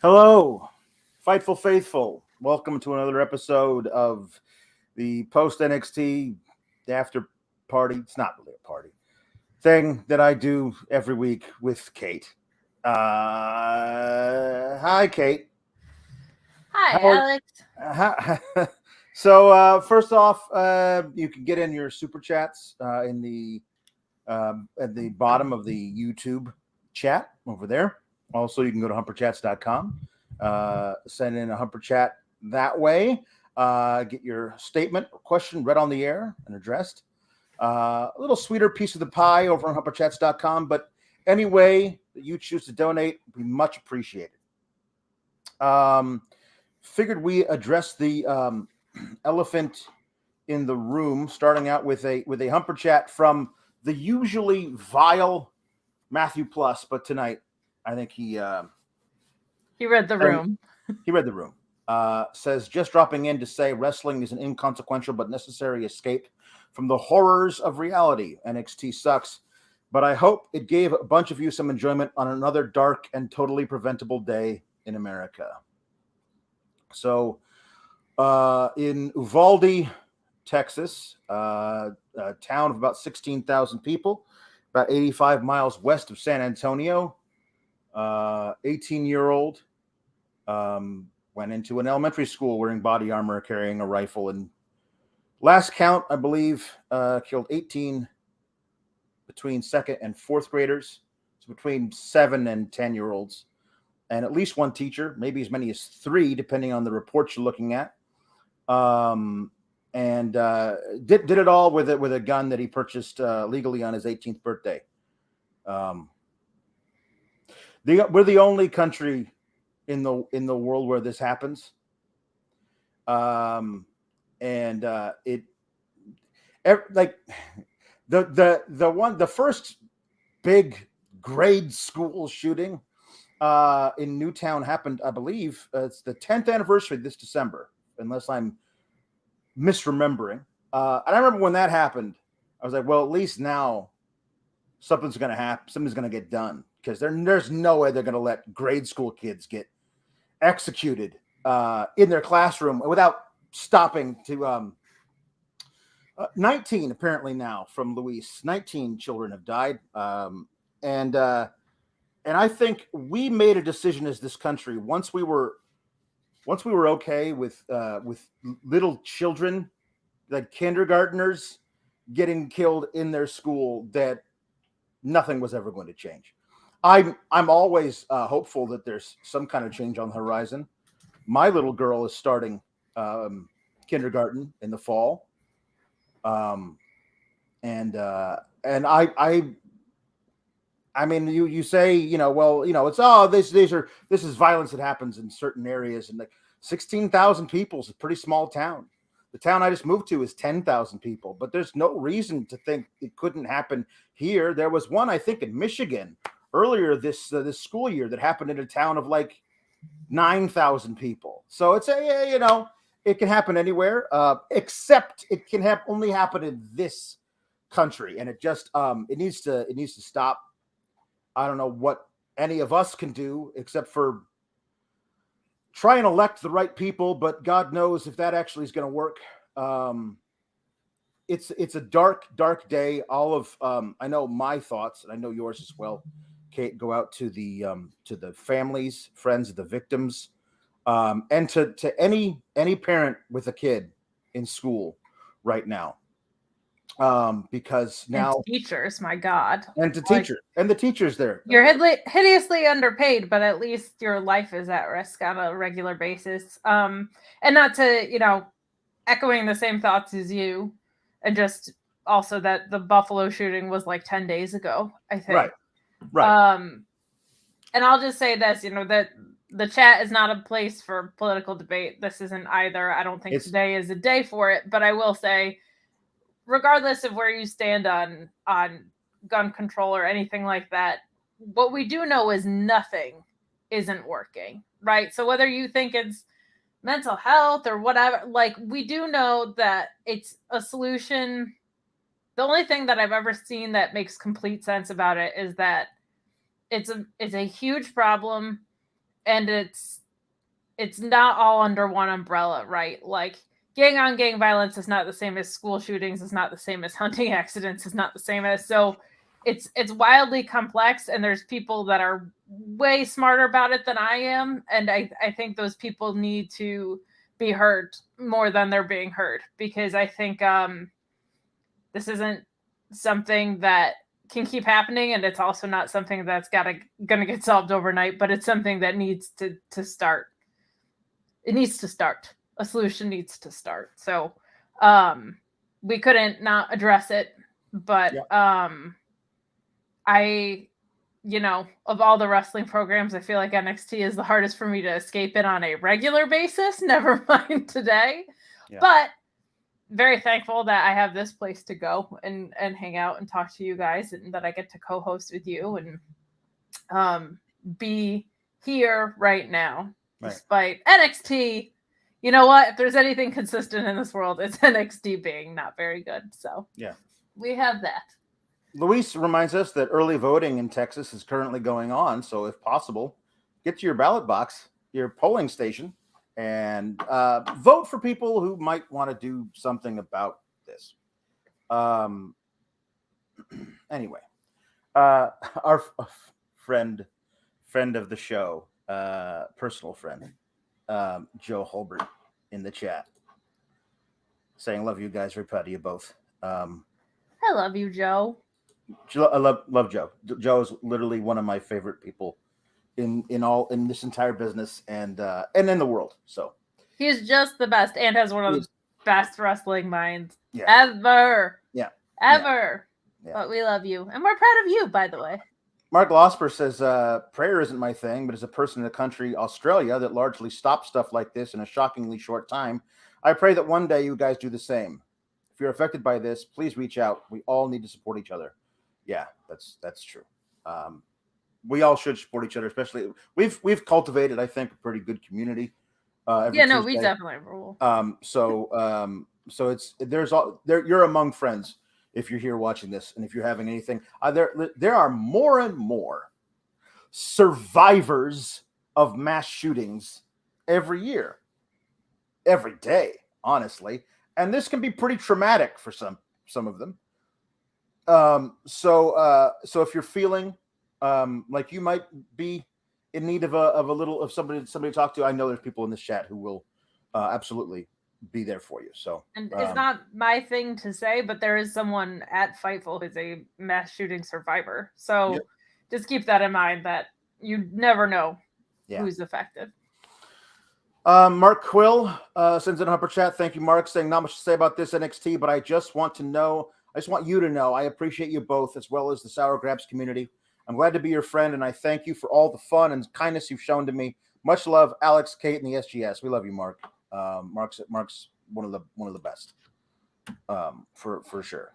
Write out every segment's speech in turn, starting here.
Hello, Fightful Faithful. Welcome to another episode of the post NXT after party. It's not really a party thing that I do every week with Kate. Hi, Kate. Hi, How are, so first off, you can get in your super chats at the bottom of the YouTube chat over there. Also, you can go to humperchats.com, send in a humper chat that way, get your statement or question read on the air and addressed. A little sweeter piece of the pie over on humperchats.com, but any way that you choose to donate would be much appreciated. Figured we address the elephant in the room, starting out with a humper chat from the usually vile Matthew Plus, but tonight I think he read the room. He read the room. Says, just dropping in to say wrestling is an inconsequential but necessary escape from the horrors of reality. NXT sucks, but I hope it gave a bunch of you some enjoyment on another dark and totally preventable day in America. So in Uvalde, Texas, a town of about 16,000 people, about 85 miles west of San Antonio, 18-year-old went into an elementary school wearing body armor, carrying a rifle, and last count, I believe, killed 18 between second and fourth graders, so between 7 and 10-year-olds, and at least one teacher, maybe as many as 3, depending on the reports you're looking at. And did it all with a gun that he purchased legally on his 18th birthday. We're the only country in the world where this happens. And it like the first big grade school shooting in Newtown happened, I believe, it's the 10th anniversary this December, unless I'm misremembering. And I remember when that happened, I was like, well, at least now something's going to happen. Something's going to get done, because there's no way they're going to let grade school kids get executed in their classroom without stopping to 19 apparently now from Luis. 19 children have died. And I think we made a decision as this country, once we were okay with little children, like kindergartners, getting killed in their school, that nothing was ever going to change. I'm always hopeful that there's some kind of change on the horizon. My little girl is starting kindergarten in the fall, and I mean, you say, well, it's this is violence that happens in certain areas, and like 16,000 people is a pretty small town. The town I just moved to is 10,000 people, but there's no reason to think it couldn't happen here. There was one, I think, in Michigan earlier this school year that happened in a town of like 9,000 people. So it's it can happen anywhere, except it can only happen in this country, and it just it needs to stop. I don't know what any of us can do except for try and elect the right people, but God knows if that actually is going to work. It's a dark day. All of I know my thoughts, and I know yours as well, Kate, go out to the families, friends of the victims, and to any parent with a kid in school right now. Because now and teachers, my God, and to teachers and the teachers there, you're hideously underpaid, but at least your life is at risk on a regular basis. And not to, echoing the same thoughts as you, and just also that the Buffalo shooting was like 10 days ago, I think. Right. And I'll just say this, that the chat is not a place for political debate. This isn't either. I don't think today is a day for it, but I will say, regardless of where you stand on gun control or anything like that, what we do know is nothing isn't working, right? So whether you think it's mental health or whatever, like, we do know that it's a solution. The only thing that I've ever seen that makes complete sense about it is that it's a huge problem, and it's not all under one umbrella, right? Like gang on gang violence is not the same as school shootings, is not the same as hunting accidents, is not the same as, so it's wildly complex, and there's people that are way smarter about it than I am, and I think those people need to be heard more than they're being heard, because I think this isn't something that can keep happening, and it's also not something that's gonna get solved overnight, but it's something that needs to start. It needs to start. A solution needs to start. So we couldn't not address it, but I, of all the wrestling programs, I feel like NXT is the hardest for me to escape in on a regular basis, never mind today. Yeah. But very thankful that I have this place to go and hang out and talk to you guys, and that I get to co-host with you and be here right now. Right. Despite NXT, you know what? If there's anything consistent in this world, it's NXT being not very good. So yeah, we have that. Luis reminds us that early voting in Texas is currently going on. So if possible, get to your ballot box, your polling station, and vote for people who might want to do something about this. Anyway, our friend of the show, personal friend, Joe Holbert in the chat, saying, "Love you guys. Very proud of you both." I love you, Joe. I love Joe. Joe is literally one of my favorite people in this entire business and in the world. So he's just the best, and has one of the best wrestling minds ever. Yeah. Ever. Yeah. But we love you, and we're proud of you, by the way. Mark Losper says, prayer isn't my thing, but as a person in the country, Australia, that largely stops stuff like this in a shockingly short time, I pray that one day you guys do the same. If you're affected by this, please reach out. We all need to support each other. Yeah, that's true. We all should support each other, especially we've cultivated, I think, a pretty good community. We definitely rule. So it's you're among friends if you're here watching this, and if you're having anything, there are more and more survivors of mass shootings every year, every day, honestly, and this can be pretty traumatic for some of them. So if you're feeling like you might be in need of somebody to talk to, I know there's people in this chat who will absolutely be there for you. So, and it's not my thing to say, but there is someone at Fightful who's a mass shooting survivor. So just keep that in mind, that you never know who's affected. Mark Quill sends in a Humper chat. Thank you, Mark, saying not much to say about this NXT, but I just want you to know I appreciate you both, as well as the Sour Graps community. I'm glad to be your friend, and I thank you for all the fun and kindness you've shown to me. Much love, Alex, Kate, and the SGS. We love you, Mark. Mark's one of the best, for sure.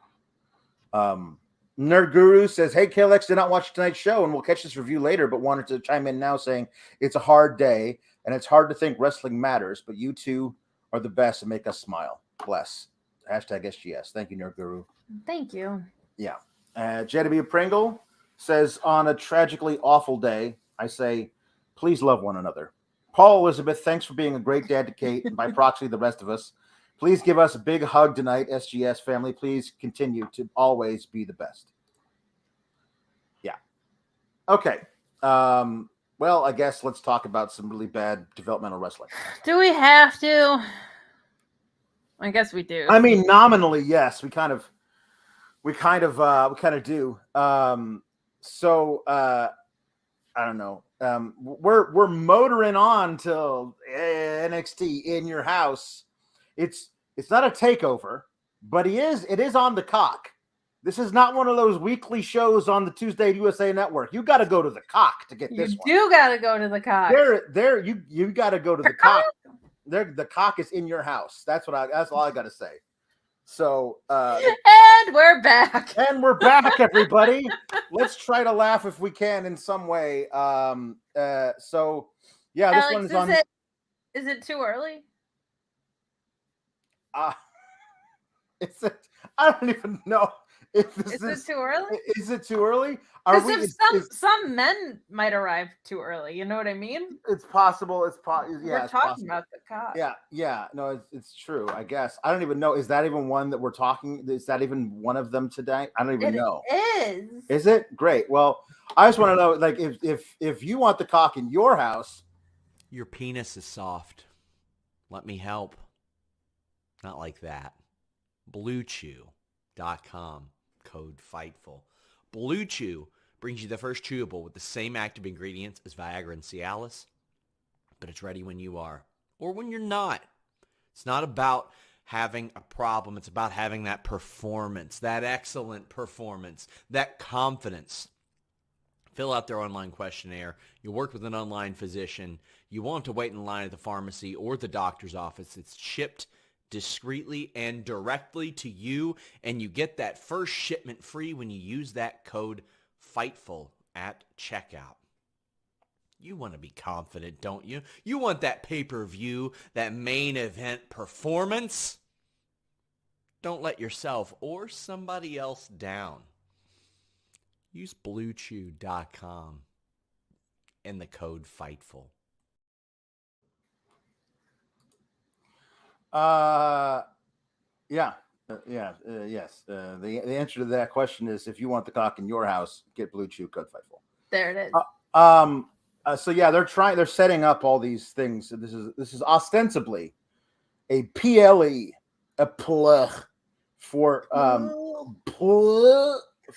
Nerd Guru says, "Hey, KLX did not watch tonight's show, and we'll catch this review later, but wanted to chime in now, saying it's a hard day, and it's hard to think wrestling matters, but you two are the best and make us smile. Bless." Hashtag SGS. Thank you, Nerd Guru. Thank you. Yeah. JW Pringle says, on a tragically awful day, I say, please love one another. Paul Elizabeth, thanks for being a great dad to Kate, and by proxy, the rest of us. Please give us a big hug tonight, SGS family. Please continue to always be the best. Yeah. Okay. Well, I guess let's talk about some really bad developmental wrestling. Do we have to? I guess we do. I mean, nominally, yes. We kind of do. So I don't know. We're motoring on till NXT in your house. It's not a takeover, but it is on the cock. This is not one of those weekly shows on the Tuesday USA Network. You got to go to the cock to get this one. You do got to go to the cock. You got to go to the cock. The cock is in your house. That's all I got to say. So and we're back. And we're back, everybody. Let's try to laugh if we can in some way. So yeah, Alex, this one is on. Is it too early? I don't even know if this is it too early? Is it too early? Because if some men might arrive too early, you know what I mean? It's possible. We're talking about the cock. Yeah. No, it's true. I guess I don't even know. Is that even one that we're talking? Is that even one of them today? I don't even know. It is. Is it? Great. Well, I just want to know, like, if you want the cock in your house, your penis is soft. Let me help. Not like that. BlueChew.com. Code Fightful. Blue Chew brings you the first chewable with the same active ingredients as Viagra and Cialis, but it's ready when you are, or when you're not. It's not about having a problem. It's about having that performance, that excellent performance, that confidence. Fill out their online questionnaire. You'll work with an online physician. You won't have to wait in line at the pharmacy or the doctor's office. It's shipped discreetly and directly to you, and you get that first shipment free when you use that code FIGHTFUL at checkout. You want to be confident, don't you? You want that pay-per-view, that main event performance. Don't let yourself or somebody else down. Use BlueChew.com and the code FIGHTFUL. Yes. The answer to that question is, if you want the cock in your house, get Blue Chew, code Fightful. There it is. So yeah, they're setting up all these things. So this is ostensibly a PLE, a plug for a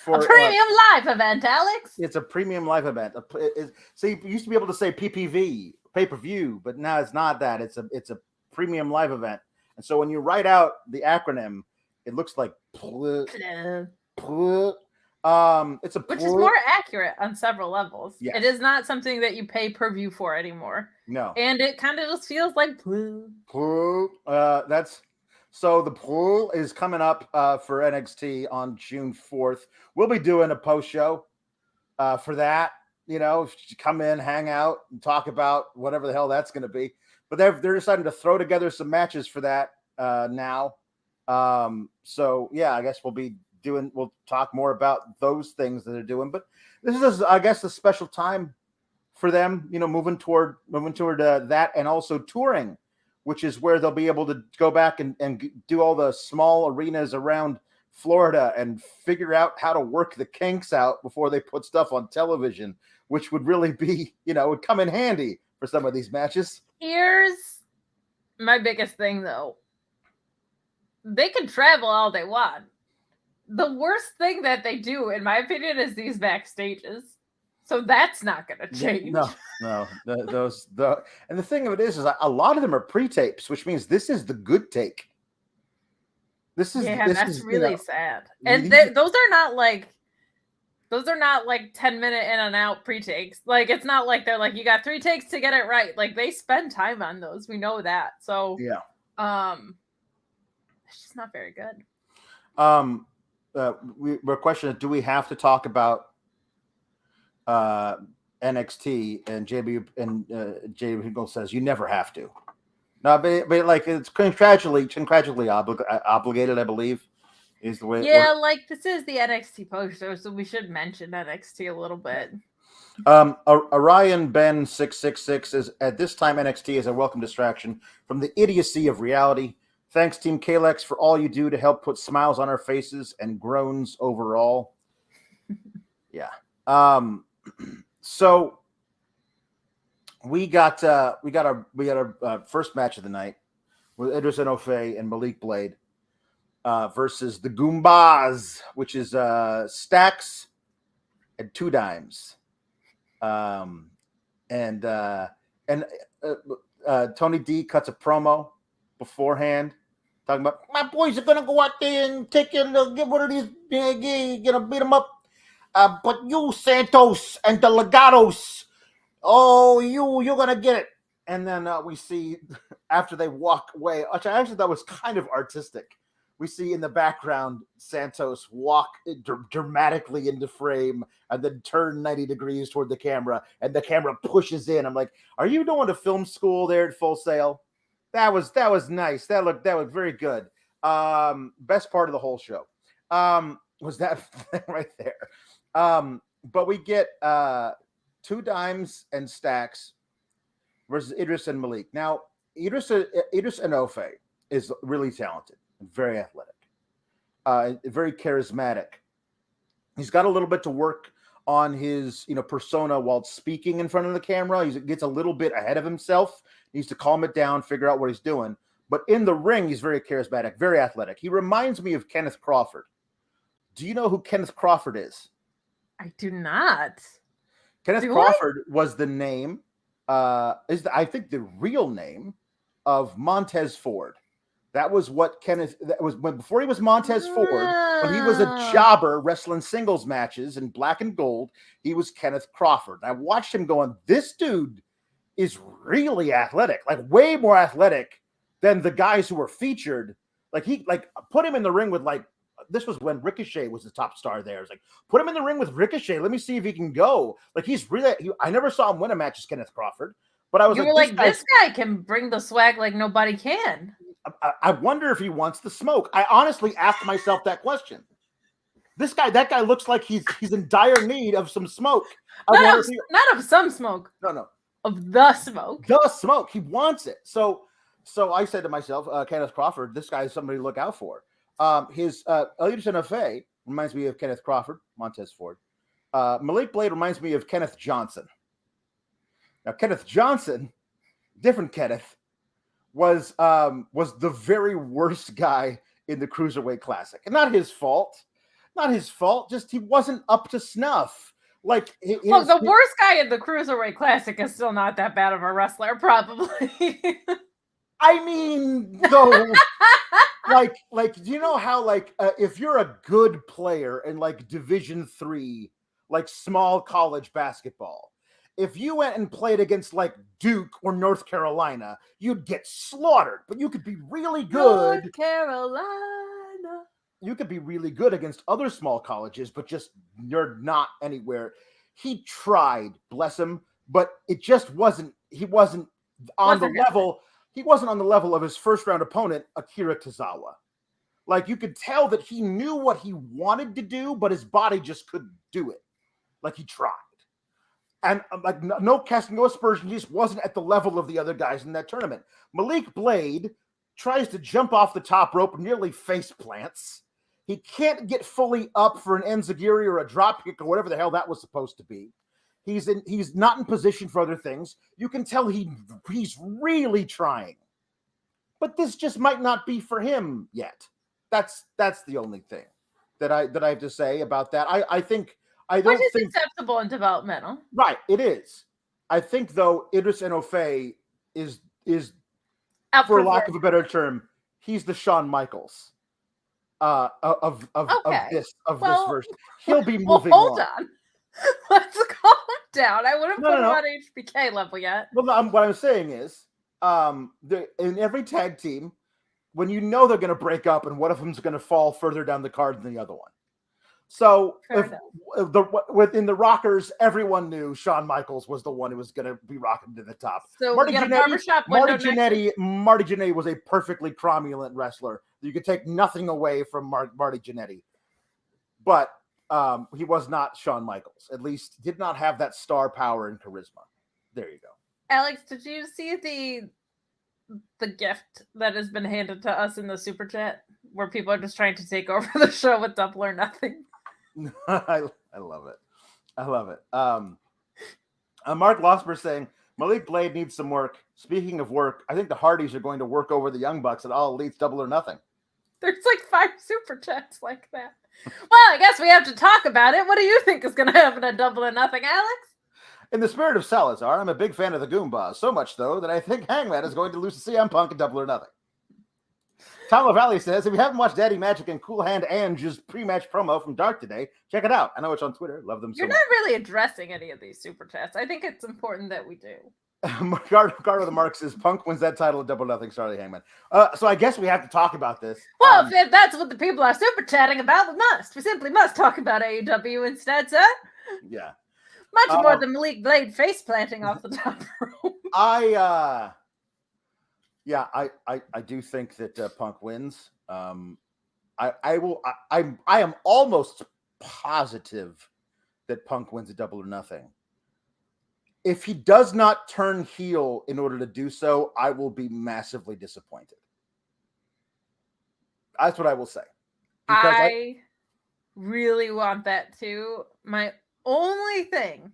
premium live event, Alex. It's a premium live event. So you used to be able to say PPV, pay-per-view, but now it's not that. It's a premium live event. And so when you write out the acronym, it looks like it's which is more accurate on several levels. Yes. It is not something that you pay per view for anymore. No. And it kind of just feels like that's so the pool is coming up for NXT on June 4th. We'll be doing a post show for that. You know, come in, hang out, and talk about whatever the hell that's going to be. But they're deciding to throw together some matches for that now. So yeah, I guess we'll talk more about those things that they're doing. But this is, I guess, a special time for them. You know, moving toward that, and also touring, which is where they'll be able to go back and do all the small arenas around Florida and figure out how to work the kinks out before they put stuff on television, which would really be, would come in handy for some of these matches. Here's my biggest thing, though. They can travel all they want. The worst thing that they do, in my opinion, is these backstages. So that's not going to change. No. And the thing of it is a lot of them are pre-tapes, which means this is the good take. That's really sad. And those are not like 10-minute in and out pre-takes. Like, it's not like they're like, you got 3 takes to get it right. Like, they spend time on those. We know that. So yeah. It's just not very good. We're questioning, do we have to talk about NXT? And JB Hinkle says you never have to. No, but like, it's contractually obligated, I believe, is the way. Yeah, like, this is the NXT post show, so we should mention NXT a little bit. Orion Ben 666 is, at this time NXT is a welcome distraction from the idiocy of reality. Thanks, Team Kalex, for all you do to help put smiles on our faces and groans overall. Yeah. So we got our first match of the night with Idris Enofe and Malik Blade versus the Goombas, which is Stacks and Two Dimes. And Tony D cuts a promo beforehand, talking about, my boys are gonna go out there and take in, get one of these, gonna beat them up. But you, Santos and the Legatos, you're gonna get it. And then we see, after they walk away, which I actually thought was kind of artistic, we see in the background Santos walk dramatically into frame and then turn 90 degrees toward the camera, and the camera pushes in. I'm like, are you doing a film school there at Full Sail? That was nice. That looked very good. Best part of the whole show was that right there. but we get Two Dimes and Stacks versus Idris and Malik. Now, Idris Enofe is really talented, very athletic, very charismatic. He's got a little bit to work on his persona while speaking in front of the camera. He gets a little bit ahead of himself. He needs to calm it down, figure out what he's doing. But in the ring, he's very charismatic, very athletic. He reminds me of Kenneth Crawford. Do you know who Kenneth Crawford is? I do not. Kenneth Crawford was the name, I think the real name of Montez Ford. That was what before he was Montez Ford, when he was a jobber wrestling singles matches in black and gold, he was Kenneth Crawford. I watched him going, this dude is really athletic, like way more athletic than the guys who were featured. Like put him in the ring with this was when Ricochet was the top star there. It's like, put him in the ring with Ricochet. Let me see if he can go. Like he's really, I never saw him win a match as Kenneth Crawford, but I was this guy can bring the swag like nobody can. I wonder if he wants the smoke. I honestly asked myself that question. That guy looks like he's in dire need of some smoke. Not of some smoke. No. Of the smoke. The smoke. He wants it. So I said to myself, Kenneth Crawford, this guy is somebody to look out for. His Elliot Faye reminds me of Kenneth Crawford, Montez Ford. Malik Blade reminds me of Kenneth Johnson. Now, Kenneth Johnson, different Kenneth, was the very worst guy in the Cruiserweight Classic. And not his fault. Just he wasn't up to snuff. The worst guy in the Cruiserweight Classic is still not that bad of a wrestler, probably. I mean, though, do you know how, if you're a good player in, Division III, small college basketball, if you went and played against, Duke or North Carolina, you'd get slaughtered, but you could be really good. North Carolina. You could be really good against other small colleges, but just you're not anywhere. He tried, bless him, but it just wasn't. He wasn't on the level. He wasn't on the level of his first round opponent, Akira Tozawa. You could tell that he knew what he wanted to do, but his body just couldn't do it. He tried. And no casting, no aspersion, he just wasn't at the level of the other guys in that tournament. Malik Blade tries to jump off the top rope and nearly face plants. He can't get fully up for an enziguri or a drop kick or whatever the hell that was supposed to be. He's not in position for other things. You can tell he's really trying. But this just might not be for him yet. That's the only thing that I have to say about that. Which is acceptable and developmental. Right, it is. I think, though, Idris Enofe is for lack of a better term, he's the Shawn Michaels of this version. He'll be moving on. Hold on. Let's calm down. I wouldn't put him on HBK level yet. Well, what I'm saying is, in every tag team, when you know they're going to break up and one of them's going to fall further down the card than the other one. So within the Rockers, everyone knew Shawn Michaels was the one who was going to be rocking to the top. So Marty Jannetty was a perfectly cromulent wrestler. You could take nothing away from Marty Jannetty. But he was not Shawn Michaels. At least did not have that star power and charisma. There you go. Alex, did you see the gift that has been handed to us in the super chat where people are just trying to take over the show with Double or Nothing? I love it. Mark Losper saying Malik Blade needs some work. Speaking of work, I think the Hardys are going to work over the Young Bucks at All Elite's Double or Nothing. There's 5 super chats like that. Well, I guess we have to talk about it. What do you think is going to happen at Double or Nothing, Alex? In the spirit of Salazar, I'm a big fan of the Goombas, so much though that I think Hangman is going to lose to CM Punk at Double or Nothing. Tom LaValle says, if you haven't watched Daddy Magic and Cool Hand Ange's pre-match promo from Dark today, check it out. I know it's on Twitter. Love them so much. You're not really addressing any of these super chats. I think it's important that we do. Gardo the Mark says, Punk wins that title at Double or Nothing. Sorry, Hangman. So I guess we have to talk about this. Well, if that's what the people are super chatting about, we must. We simply must talk about AEW instead, sir. Yeah. Much more than Malik Blade face planting off the top rope. I do think that Punk wins. I am almost positive that Punk wins a Double or Nothing. If he does not turn heel in order to do so, I will be massively disappointed. That's what I will say. Because I really want that too. My only thing,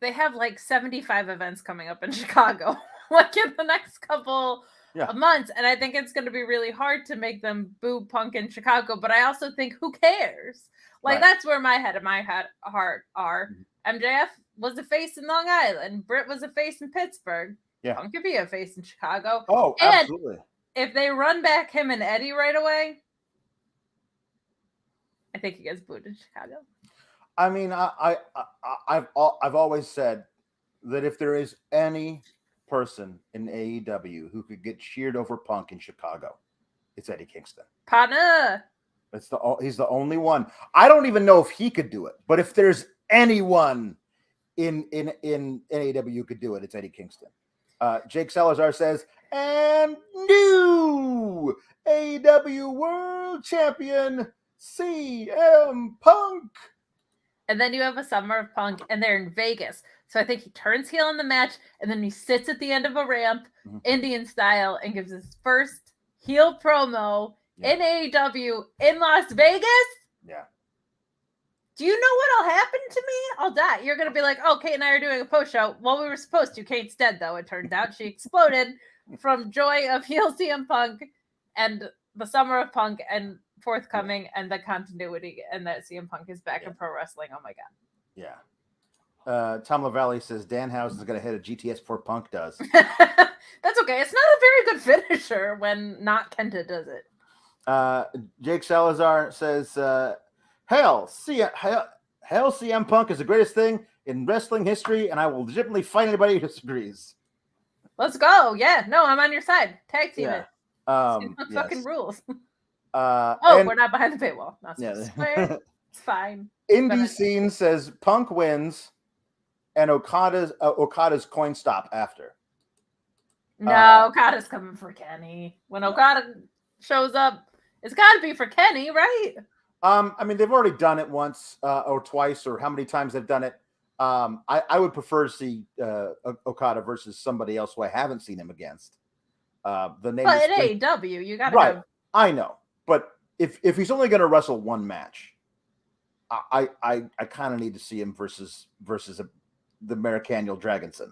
they have like 75 events coming up in Chicago, like in the next couple of months. And I think it's going to be really hard to make them boo Punk in Chicago. But I also think, who cares? Like, that's where my head and my heart are. MJF was a face in Long Island. Britt was a face in Pittsburgh. Yeah. Punk could be a face in Chicago. Oh, and absolutely. if they run back him and Eddie right away, I think he gets booed in Chicago. I mean, I've always said that if there is any person in AEW who could get cheered over Punk in Chicago, it's Eddie Kingston. Partner. He's the only one. I don't even know if he could do it, but if there's anyone in AEW who could do it, it's Eddie Kingston. Jake Salazar says, and new AEW World Champion CM Punk. And then you have a Summer of Punk, and they're in Vegas. So I think he turns heel in the match, and then he sits at the end of a ramp, Indian style, and gives his first heel promo in AEW in Las Vegas. Yeah. Do you know what'll happen to me? I'll die. You're going to be like, oh, Kate and I are doing a post show. Well, we were supposed to. Kate's dead, though, it turned out. She exploded from joy of heel CM Punk and the Summer of Punk and forthcoming and the continuity and that CM Punk is back in pro wrestling. Oh, my God. Yeah. Tom LaValle says Danhausen is going to hit a GTS before Punk does. That's okay. It's not a very good finisher when not Kenta does it. Jake Salazar says, Hail CM Punk is the greatest thing in wrestling history, and I will legitimately fight anybody who disagrees. Let's go. Yeah. No, I'm on your side. Tag team it. Yes. Fucking rules. We're not behind the paywall. Not swear. It's fine. Indie Scene says Punk wins and Okada's coin stop after. No, Okada's coming for Kenny. When Okada shows up, it's got to be for Kenny, right? I mean, they've already done it once or twice, or how many times they've done it. I would prefer to see Okada versus somebody else who I haven't seen him against. The name but at AEW, you got to right. have... I know, but if he's only going to wrestle one match, I kind of need to see him versus the Americaniel Dragonson.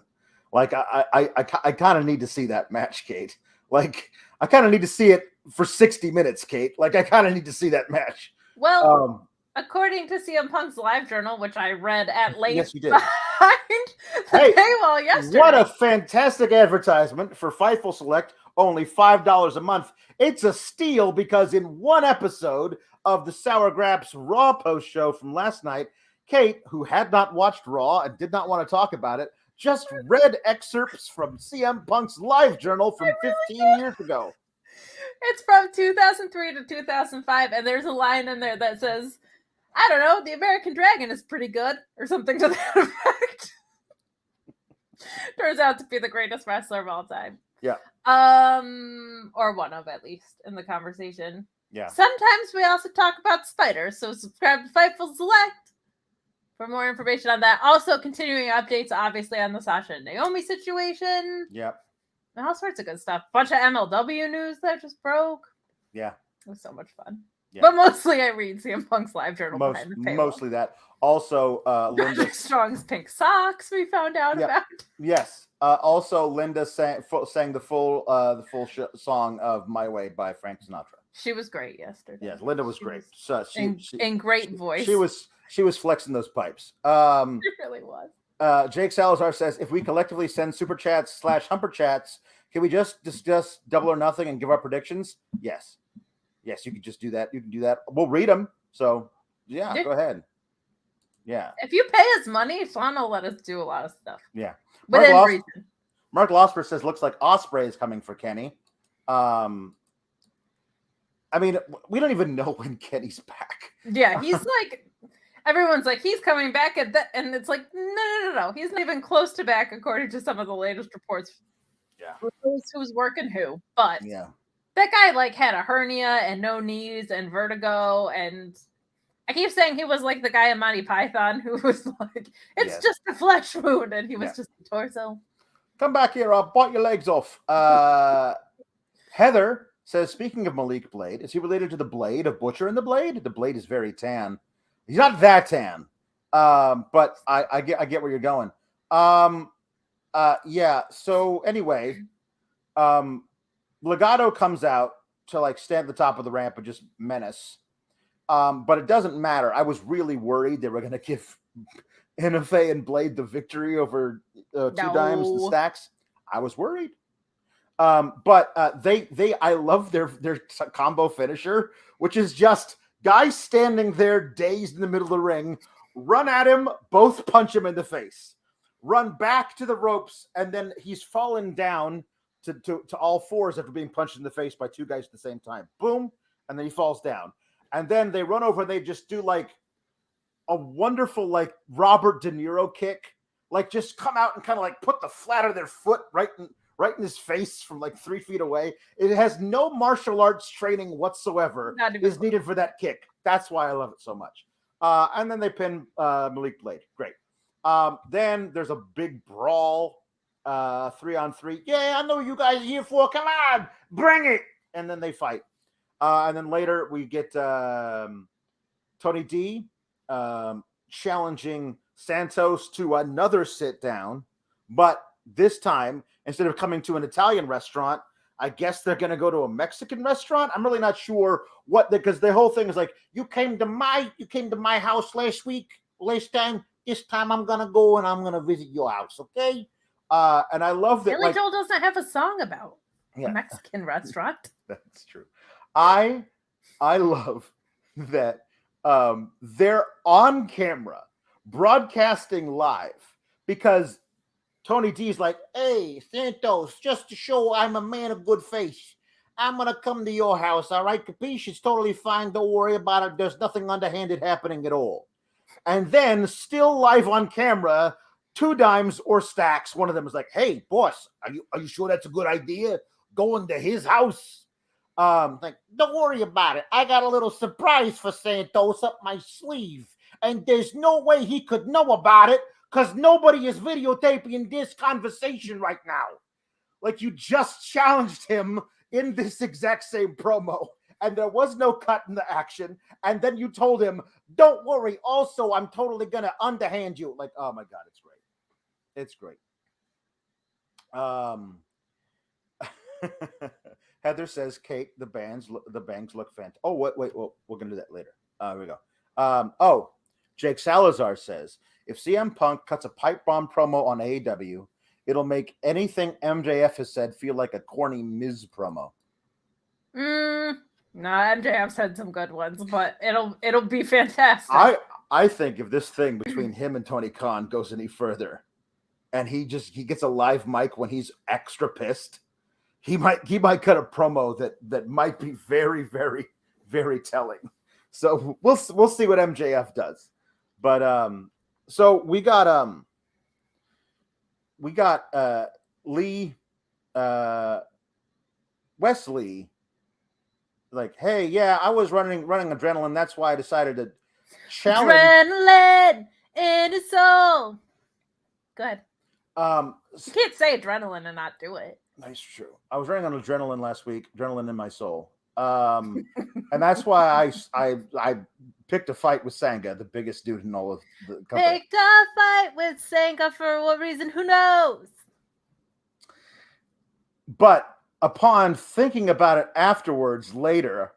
Like I kind of need to see that match, Kate. Like I kind of need to see it for 60 minutes, Kate. Like I kind of need to see that match. Well, according to CM Punk's live journal, which I read at length, yes, you did. Hey, paywall yesterday. What a fantastic advertisement for Fightful Select, only $5 a month. It's a steal because in one episode of the Sour Graps Raw post show from last night, Kate, who had not watched Raw and did not want to talk about it, just read excerpts from CM Punk's live journal from 15 years ago. It's from 2003 to 2005, and there's a line in there that says, I don't know, the American Dragon is pretty good, or something to that effect. Turns out to be the greatest wrestler of all time. Yeah. Or one of, at least, in the conversation. Yeah. Sometimes we also talk about spiders, so subscribe to Fightful Select for more information on that. Also, continuing updates, obviously, on the Sasha and Naomi situation. Yep. And all sorts of good stuff. Bunch of MLW news that just broke. Yeah. It was so much fun. Yeah. But mostly I read CM Punk's live journal behind the paywall. Mostly that. Also, Linda Strong's pink socks we found out about. Yes. Also, Linda sang the full song of "My Way" by Frank Sinatra. She was great yesterday. Yes, Linda was great. In great voice. She was flexing those pipes. She really was. Jake Salazar says, if we collectively send super chats / humper chats, can we just discuss Double or Nothing and give our predictions? Yes. Yes, you can just do that. You can do that. We'll read them. So, yeah, go ahead. Yeah. If you pay us money, Sean will let us do a lot of stuff. Yeah. Within reason. Mark Losper says, looks like Ospreay is coming for Kenny. I mean, we don't even know when Kenny's back. Yeah, he's like... Everyone's like, he's coming back at that, and it's like, no. He's not even close to back, according to some of the latest reports. Yeah. Who's working who? But yeah, that guy like had a hernia and no knees and vertigo, and I keep saying he was like the guy in Monty Python who was like, it's just a flesh wound, and he was just a torso. Come back here, I'll bite your legs off. Heather says, speaking of Malik Blade, is he related to the Blade of Butcher and the Blade? The Blade is very tan. He's not that tan, but I get where you're going. Yeah. So anyway, Legato comes out to like stand at the top of the ramp and just menace. But it doesn't matter. I was really worried they were going to give Inoue and Blade the victory over Two Dimes and Stacks. I was worried. But I love their combo finisher, which is just guys standing there dazed in the middle of the ring, run at him, both punch him in the face, run back to the ropes, and then he's fallen down to all fours after being punched in the face by two guys at the same time. Boom, and then he falls down. And then they run over and they just do like a wonderful like Robert De Niro kick, like just come out and kind of like put the flat of their foot right in his face from like 3 feet away. It has no martial arts training whatsoever is needed for that kick. That's why I love it so much. And then they pin Malik Blade. Great. Then there's a big brawl, 3-on-3. Yeah, I know you guys are here for. Come on, bring it. And then they fight. And then later we get Tony D challenging Santos to another sit down, but this time, instead of coming to an Italian restaurant, I guess they're going to go to a Mexican restaurant. I'm really not sure what, because the whole thing is like, you came to my house last time. This time I'm going to go and I'm going to visit your house. Okay. And I love that. Billy Joel doesn't have a song about a Mexican restaurant. That's true. I love that they're on camera broadcasting live because Tony D's like, hey, Santos, just to show I'm a man of good faith, I'm going to come to your house, all right? Capiche? It's totally fine. Don't worry about it. There's nothing underhanded happening at all. And then, still live on camera, Two Dimes or Stacks, one of them is like, hey, boss, are you sure that's a good idea? Going to his house? Like, don't worry about it. I got a little surprise for Santos up my sleeve. And there's no way he could know about it because nobody is videotaping this conversation right now. Like, you just challenged him in this exact same promo, and there was no cut in the action. And then you told him, don't worry. Also, I'm totally going to underhand you. Like, oh my God, it's great. It's great. Heather says, Kate, the bangs look fantastic. Oh, wait, well, we're going to do that later. Here we go. Jake Salazar says, if CM Punk cuts a pipe bomb promo on AEW, it'll make anything MJF has said feel like a corny Miz promo. No, MJF said some good ones, but it'll be fantastic. I think if this thing between him and Tony Khan goes any further, and he gets a live mic when he's extra pissed, he might cut a promo that might be very, very, very telling. So we'll see what MJF does. But so we got Lee, Wes Lee, like, hey, yeah, I was running adrenaline. That's why I decided to challenge. Adrenaline in his soul. Go ahead. You can't say adrenaline and not do it. That's true. I was running on adrenaline last week. Adrenaline in my soul. And that's why I picked a fight with Sanga, the biggest dude in all of the company. Picked a fight with Sanga for what reason? Who knows? But upon thinking about it afterwards, later,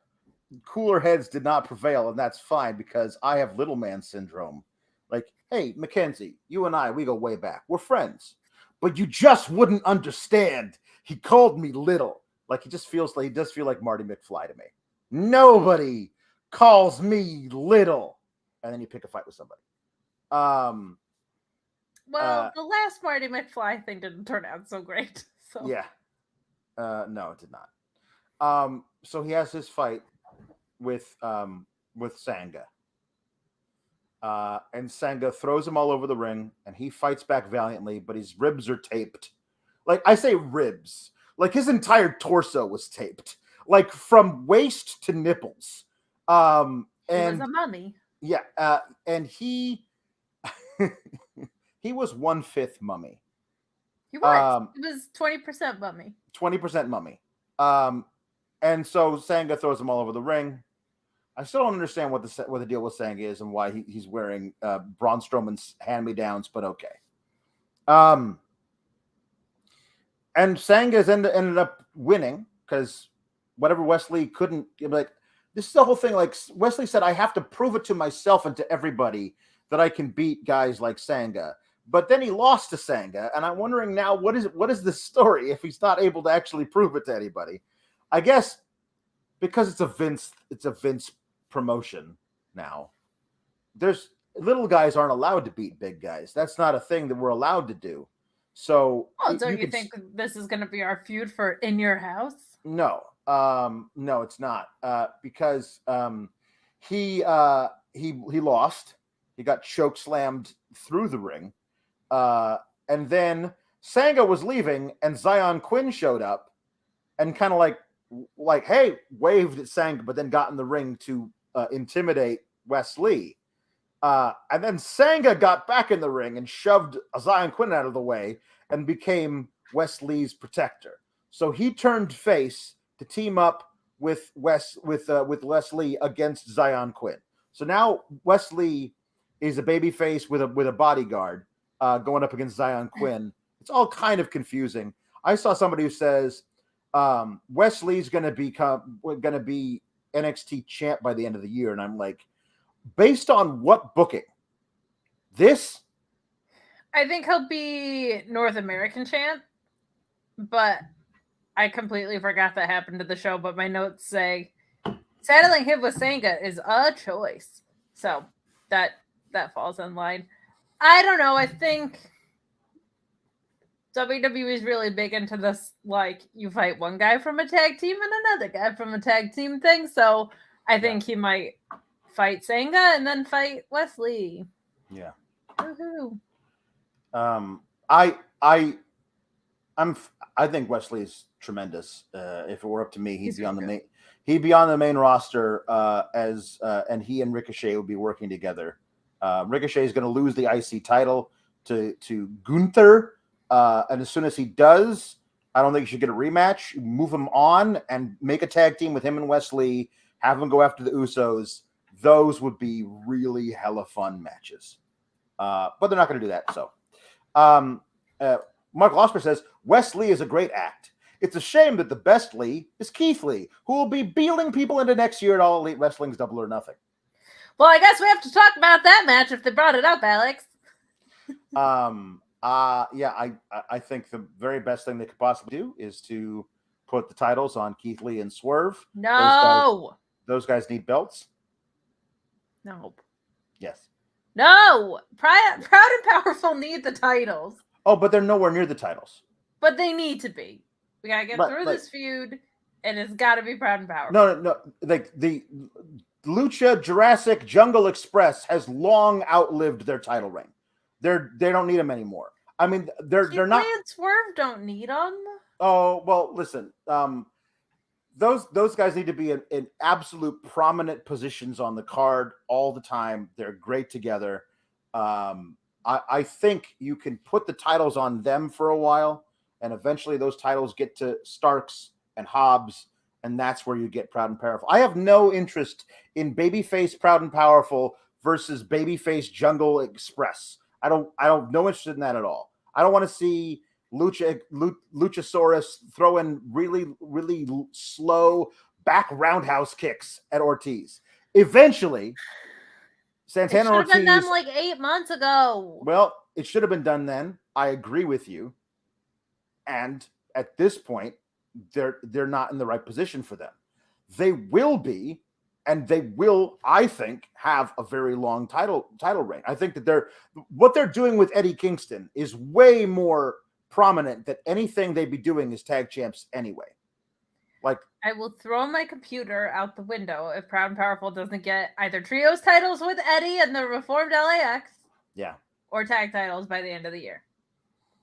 cooler heads did not prevail, and that's fine because I have little man syndrome. Like, hey, Mackenzie, you and I, we go way back. We're friends. But you just wouldn't understand. He called me little. Like, he does feel like Marty McFly to me. Nobody calls me little. And then you pick a fight with somebody. Well, the last Marty McFly thing didn't turn out so great. So yeah. No, it did not. So he has his fight with Sanga. And Sanga throws him all over the ring, and he fights back valiantly, but his ribs are taped. Like, I say ribs. Like, his entire torso was taped. Like, from waist to nipples. And he was a mummy. Yeah, and he he was 1/5 mummy. He was. It was 20% mummy. 20% mummy. And so Sanga throws him all over the ring. I still don't understand what the deal with Sanga is and why he's wearing Braun Strowman's hand-me-downs, but okay. And Sanga's ended up winning because whatever Wes Lee couldn't, like, this is the whole thing. Like Wes Lee said, I have to prove it to myself and to everybody that I can beat guys like Sanga. But then he lost to Sanga, and I'm wondering now what is the story if he's not able to actually prove it to anybody? I guess because it's a Vince promotion now. There's little guys aren't allowed to beat big guys. That's not a thing that we're allowed to do. So, well, don't you think this is going to be our feud for In Your House? No, no, it's not. Because he lost. He got choke slammed through the ring. And then Sanga was leaving, and Zion Quinn showed up, and kind of like, hey, waved at Sanga, but then got in the ring to intimidate Wes Lee. And then Sanga got back in the ring and shoved Zion Quinn out of the way and became Wes Lee's protector. So he turned face to team up with Wes Lee against Zion Quinn. So now Wes Lee is a babyface with a bodyguard going up against Zion Quinn. It's all kind of confusing. I saw somebody who says Wes Lee's going to be NXT champ by the end of the year, and I'm like, based on what booking? This? I think he'll be North American champ, but I completely forgot that happened to the show, but my notes say saddling him with Sanga is a choice. So that falls in line. I don't know. I think WWE is really big into this, like, you fight one guy from a tag team and another guy from a tag team thing. So I think he might fight Sanga and then fight Wes Lee. Yeah. Woohoo. I think Wes Lee's tremendous. If it were up to me, he'd be on the main roster and he and Ricochet would be working together. Ricochet is going to lose the IC title to Gunther, and as soon as he does, I don't think you should get a rematch. Move him on and make a tag team with him and Wes Lee. Have him go after the Usos. Those would be really hella fun matches. But they're not going to do that. So, Mark Losper says, Wes Lee is a great act. It's a shame that the best Lee is Keith Lee, who will be beeling people into next year at All Elite Wrestling's Double or Nothing. Well, I guess we have to talk about that match if they brought it up, Alex. I think the very best thing they could possibly do is to put the titles on Keith Lee and Swerve. No. Those guys need belts. No. Yes. No. Proud and Powerful need the titles. Oh, but they're nowhere near the titles. But they need to be. We gotta get through this feud, and it's got to be Proud and Powerful. No. Like the Lucha Jurassic Jungle Express has long outlived their title reign. They don't need them anymore. I mean, they're not. And Swerve don't need them. Oh well, listen. Those guys need to be in absolute prominent positions on the card all the time. They're great together. I think you can put the titles on them for a while, and eventually those titles get to Starks and Hobbs, and that's where you get Proud and Powerful. I have no interest in babyface Proud and Powerful versus babyface Jungle Express. I don't no interest in that at all. I don't want to see Luchasaurus throwing really, really slow back roundhouse kicks at Ortiz. Eventually, Santana Ortiz should have been done like 8 months ago. Well, it should have been done then. I agree with you. And at this point, they're not in the right position for them. They will be, and they will, I think, have a very long title reign. I think that what they're doing with Eddie Kingston is way more prominent than anything they'd be doing as tag champs anyway. Like, I will throw my computer out the window if Proud and Powerful doesn't get either trios titles with Eddie and the reformed LAX, or tag titles by the end of the year.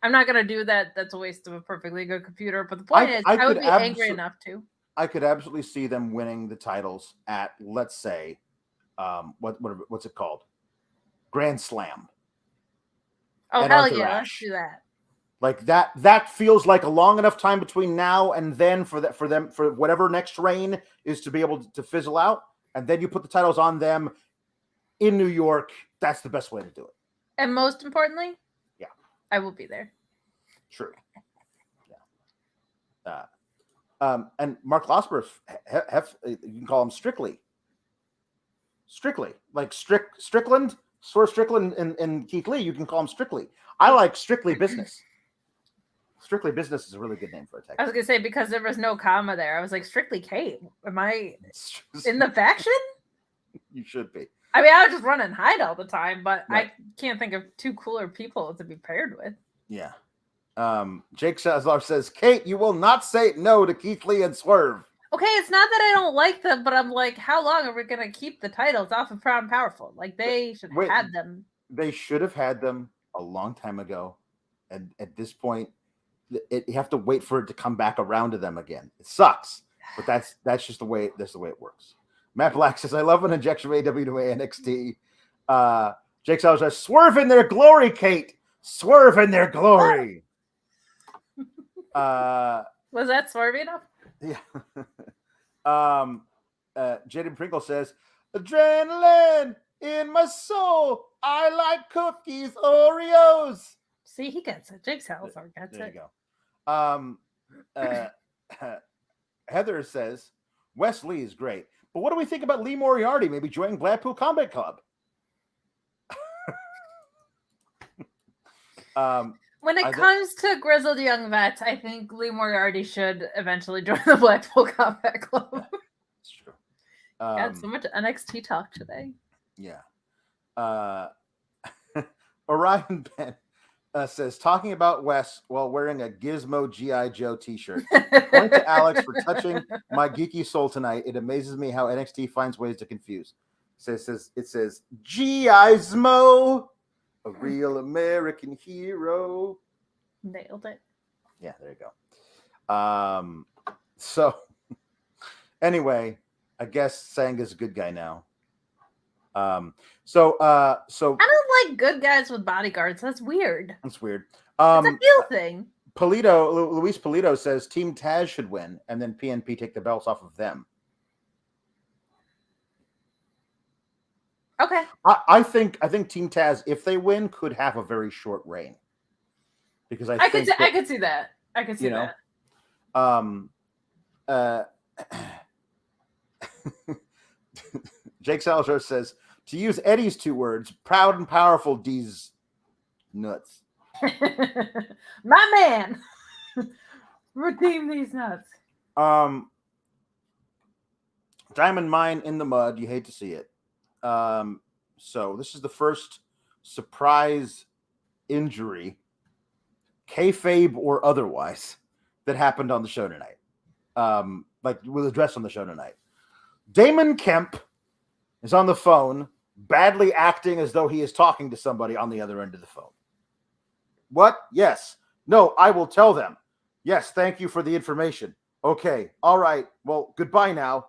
I'm not going to do that. That's a waste of a perfectly good computer. But the point is, I would be angry enough to. I could absolutely see them winning the titles at, let's say, what's it called? Grand Slam. Oh, and hell Arthur yeah, Ashe. let's do that. Like that feels like a long enough time between now and then for whatever next reign is to be able to fizzle out, and then you put the titles on them in New York. That's the best way to do it. And most importantly, yeah, I will be there. True. Yeah. And Mark Losberg, you can call him Strictly, like Strickland, Swerve Strickland, and Keith Lee. You can call him Strictly. I like Strictly Business. Strictly Business is a really good name for a tag. I was gonna say, because there was no comma there, I was like, Strictly Kate. Am I in the faction? You should be. I mean, I was just run and hide all the time, but right. I can't think of two cooler people to be paired with. Yeah. Jake Salazar says, Kate, you will not say no to Keith Lee and Swerve. Okay, it's not that I don't like them, but I'm like, how long are we going to keep the titles off of Proud and Powerful? Like, they should have had them. They should have had them a long time ago. And at this point, you have to wait for it to come back around to them again. It sucks, but that's just the way it works. Matt Black says, I love an injection of AEW NXT. Jake Salazar says, Swerve in their glory, Kate. Swerve in their glory. Was that swervy enough? Yeah. Jaden Pringle says, adrenaline in my soul. I like cookies, Oreos. See, he gets it. Jake Salazar gets there it. There you go. Heather says, Wes Lee is great. But what do we think about Lee Moriarty maybe joining Blackpool Combat Club? When it comes to grizzled young vets, I think Lee Moriarty should eventually join the Blackpool Combat Club. That's true. Got so much NXT talk today. Yeah. Orion Ben says, talking about Wes while wearing a Gizmo G.I. Joe t-shirt. Point to Alex for touching my geeky soul tonight. It amazes me how NXT finds ways to confuse. It says G.I.Zmo, a real American hero. Nailed it. Yeah, there you go. So anyway, I guess Sang is a good guy now. So I don't like good guys with bodyguards. That's weird. That's weird. It's a heel thing. Luis Polito says Team Taz should win, and then PNP take the belts off of them. Okay. I think Team Taz, if they win, could have a very short reign. Because I could see that. I could see that. Jake Salazar says, to use Eddie's 2 words, proud and powerful D's nuts. My man. Redeem these nuts. Diamond Mine in the mud. You hate to see it. So this is the first surprise injury, kayfabe or otherwise, that happened on the show tonight. Like was addressed on the show tonight. Damon Kemp is on the phone, badly acting as though he is talking to somebody on the other end of the phone. What? Yes. No, I will tell them. Yes, thank you for the information. Okay. All right. Well, goodbye now.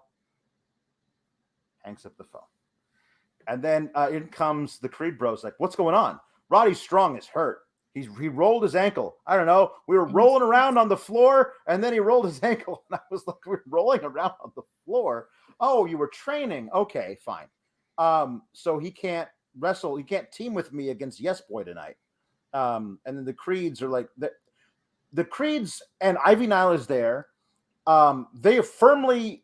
Hangs up the phone. And then in comes the Creed Bros. Like, what's going on? Roddy Strong is hurt. He rolled his ankle. I don't know. We were rolling around on the floor, and then he rolled his ankle. And I was like, we're rolling around on the floor. Oh, you were training. Okay, fine. So he can't wrestle. He can't team with me against Yes Boy tonight. And then the Creeds are like, the Creeds and Ivy Nile is there. They firmly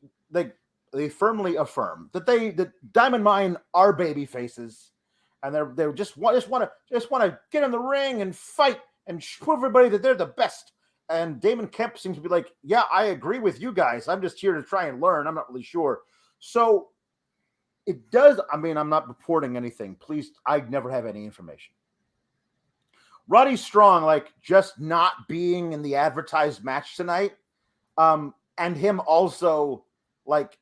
affirm that Diamond Mine are baby faces, and they just want to get in the ring and fight and show everybody that they're the best. And Damon Kemp seems to be like, yeah, I agree with you guys. I'm just here to try and learn. I'm not really sure. So it does. I mean, I'm not reporting anything. Please, I never have any information. Roddy Strong, like, just not being in the advertised match tonight, and him also like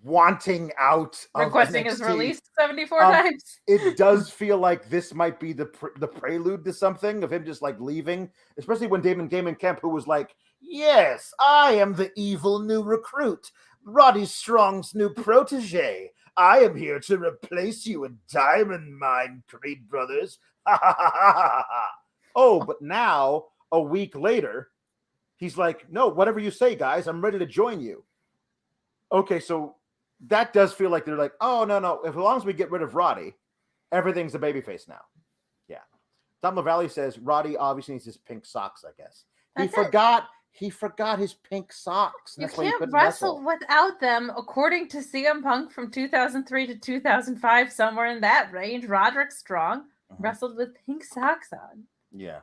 wanting out, requesting his release 74 times. It does feel like this might be the prelude to something of him just like leaving, especially when Damon Kemp, who was like, yes, I am the evil new recruit, Roddy Strong's new protege. I am here to replace you in Diamond Mine, Creed Brothers. Oh, but now, a week later, he's like, no, whatever you say, guys, I'm ready to join you. Okay, so that does feel like they're like, oh, no. As long as we get rid of Roddy, everything's a babyface now. Yeah. Tom LaValle says Roddy obviously needs his pink socks, I guess. He forgot his pink socks. You can't wrestle without them, according to CM Punk from 2003 to 2005, somewhere in that range. Roderick Strong wrestled with pink socks on. Yeah.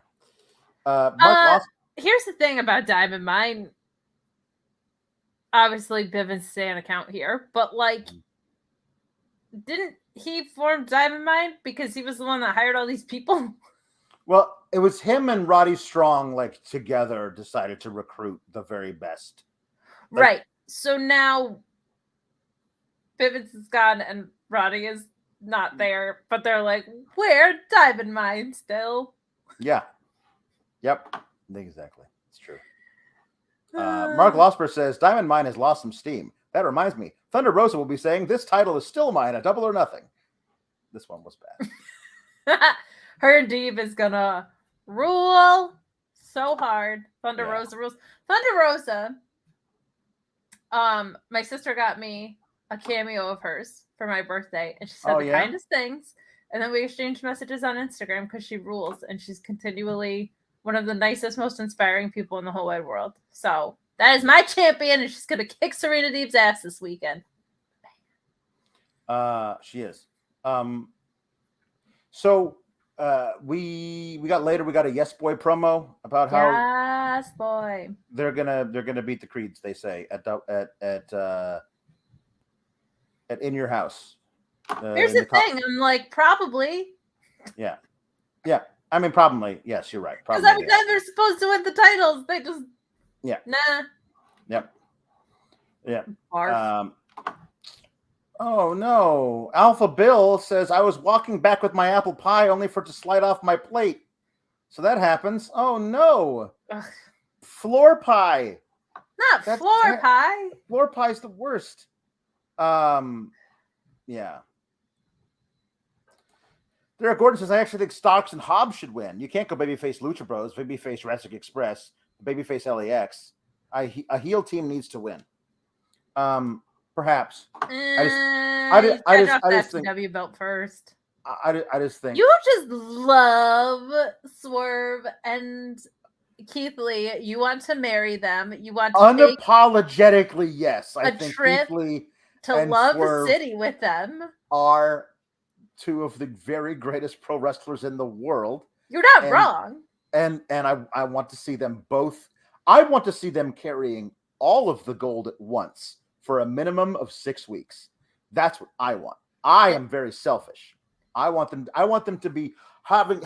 Here's the thing about Diamond Mine. Obviously, Bivens stay an account here, but like, didn't he form Diamond Mine because he was the one that hired all these people? Well, it was him and Roddy Strong, like, together decided to recruit the very best. Like, right. So now Bivens is gone and Roddy is not there, but they're like, we're Diamond Mine still. Yeah. Yep. Exactly. It's true. Mark Losper says Diamond Mine has lost some steam. That reminds me, Thunder Rosa will be saying this title is still mine, a double or nothing. This one was bad. Her Deeb is gonna rule so hard. Thunder Rosa rules. Thunder Rosa. My sister got me a cameo of hers for my birthday, and she said the kindest things. And then we exchanged messages on Instagram because she rules, and she's continually one of the nicest, most inspiring people in the whole wide world. So that is my champion, and she's gonna kick Serena Deeb's ass this weekend. She is. So we got a Yes Boy promo about how Yes Boy they're gonna beat the Creeds. They say at In Your House. Here's the thing. I'm like, probably. Yeah. I mean, probably. Yes, you're right. Because every time they're supposed to win the titles, they just nah. Yep. Yeah. Barf. Oh no. Alpha Bill says I was walking back with my apple pie only for it to slide off my plate. So that happens. Oh no. Ugh. Floor pie. Not floor pie. Floor pie's the worst. Yeah. Derek Gordon says, I actually think Stocks and Hobbs should win. You can't go babyface Lucha Bros, babyface Wrestling Express, babyface LAX. A heel team needs to win. Perhaps. I just think AEW belt first. I just think you just love Swerve and Keith Lee. You want to marry them. You want to unapologetically, yes. I think trip Keith Lee to Love City with them are two of the very greatest pro wrestlers in the world. You're not wrong. And I want to see them both. I want to see them carrying all of the gold at once for a minimum of 6 weeks. That's what I want. I am very selfish. I want them to be having.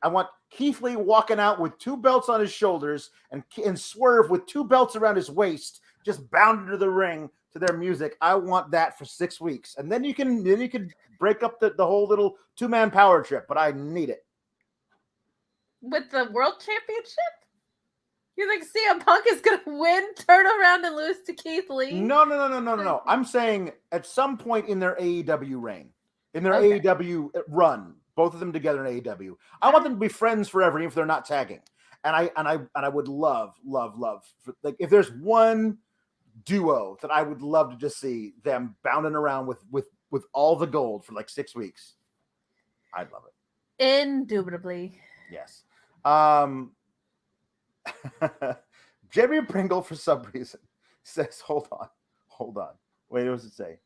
I want Keith Lee walking out with 2 belts on his shoulders and Swerve with 2 belts around his waist, just bound into the ring to their music. I want that for 6 weeks, and then you can break up the whole little 2-man power trip. But I need it with the World Championship. You think CM Punk is going to win, turn around, and lose to Keith Lee? No. I'm saying at some point in their AEW reign, in their AEW run, both of them together in AEW, I want them to be friends forever, even if they're not tagging. And I would love, like, if there's one duo that I would love to just see them bounding around with all the gold for like 6 weeks, I'd love it. Indubitably. Yes. Jerry Pringle, for some reason, says, hold on. Wait, what does it say?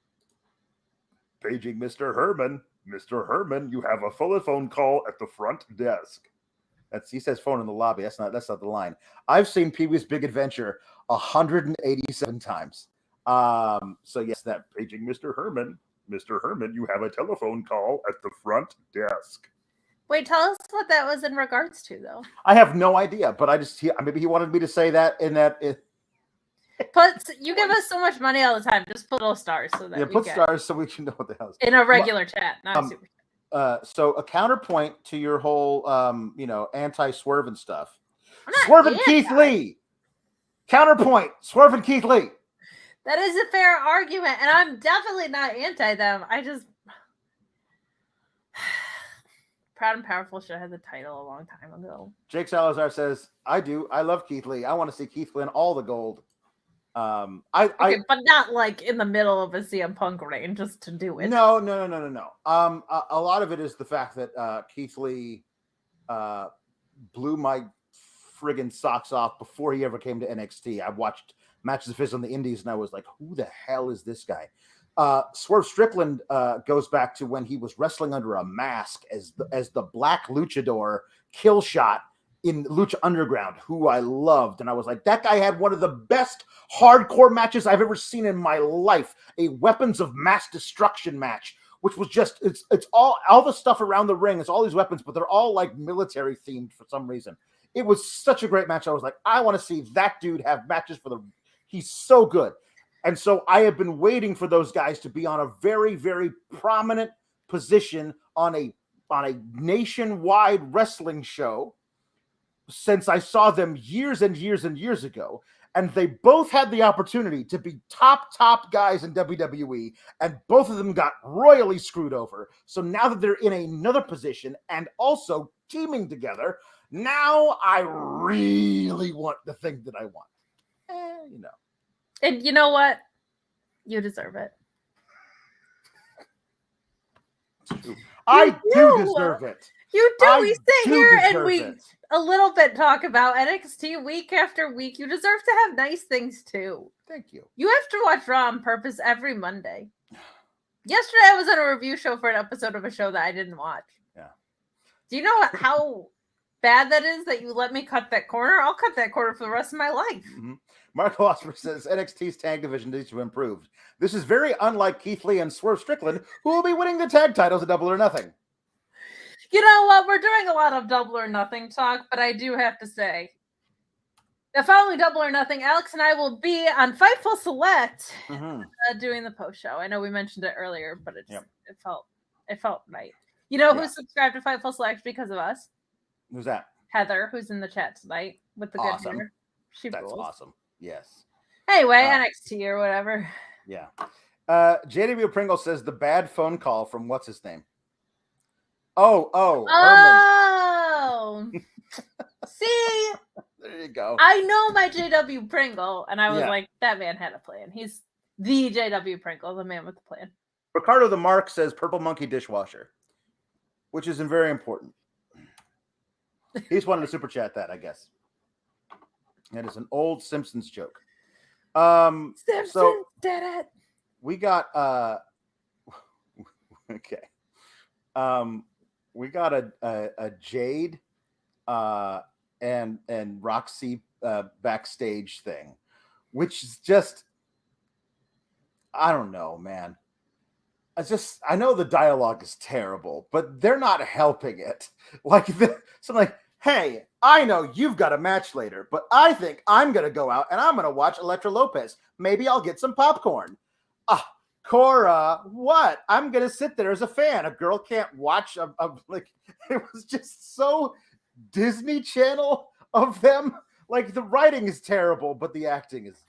Paging Mr. Herman. Mr. Herman, you have a telephone call at the front desk. He says phone in the lobby. That's not the line. I've seen Pee-wee's Big Adventure 187 times. So yes, that paging Mr. Herman. Mr. Herman, you have a telephone call at the front desk. Wait, tell us what that was in regards to, though. I have no idea, but maybe he wanted me to say that You give us so much money all the time. Just put little stars so that put stars so we can know what the hell. In a regular chat, not a super chat. So a counterpoint to your whole, anti-Swerve and stuff. Swerve and Keith Lee. Counterpoint. Swerve and Keith Lee. That is a fair argument, and I'm definitely not anti them. I just Proud and Powerful should have had the title a long time ago. Jake Salazar says, "I do. I love Keith Lee. I want to see Keith win all the gold." But not like in the middle of a CM Punk reign just to do it. No. A lot of it is the fact that Keith Lee blew my friggin' socks off before he ever came to NXT. I watched matches of his on the Indies, and I was like, "Who the hell is this guy?" Swerve Strickland goes back to when he was wrestling under a mask as the Black Luchador Killshot in Lucha Underground, who I loved. And I was like, that guy had one of the best hardcore matches I've ever seen in my life, a Weapons of Mass Destruction match, which was just, it's all the stuff around the ring. It's all these weapons, but they're all like military themed for some reason. It was such a great match. I was like, I want to see that dude have matches he's so good. And so I have been waiting for those guys to be on a very, very prominent position on a nationwide wrestling show since I saw them years and years and years ago. And they both had the opportunity to be top guys in WWE, and both of them got royally screwed over. So now that they're in another position and also teaming together, now I really want the thing that I want. And you know what? You deserve it. I do deserve it. You do. We sit here and we a little bit talk about NXT week after week. You deserve to have nice things too. Thank you. You have to watch Raw on purpose every Monday. Yesterday I was on a review show for an episode of a show that I didn't watch. Yeah. Do you know how bad that is that you let me cut that corner? I'll cut that corner for the rest of my life. Mm-hmm. Marco Osmer says NXT's tag division needs to improve. This is very unlike Keith Lee and Swerve Strickland, who will be winning the tag titles at Double or Nothing. You know what? We're doing a lot of Double or Nothing talk, but I do have to say, the following Double or Nothing, Alex and I will be on Fightful Select doing the post show. I know we mentioned it earlier, but it felt right. You know who subscribed to Fightful Select because of us? Who's that? Heather, who's in the chat tonight with the good hair. That's rules. Awesome. Yes. Anyway, NXT or whatever. Yeah. JW Pringle says the bad phone call from what's his name? Oh. See? There you go. I know my JW Pringle, and I was like, that man had a plan. He's the JW Pringle, the man with the plan. Ricardo the Mark says Purple Monkey dishwasher, which is very important. He's wanted to super chat that, I guess. That is an old Simpsons joke. Simpsons did it. We got okay. We got a Jade and Roxy backstage thing, which is just, I don't know, man. I know the dialogue is terrible, but they're not helping it. Hey, I know you've got a match later, but I think I'm going to go out and I'm going to watch Elektra Lopez. Maybe I'll get some popcorn. Cora, what? I'm going to sit there as a fan. A girl can't watch. It was just so Disney Channel of them. Like, the writing is terrible, but the acting is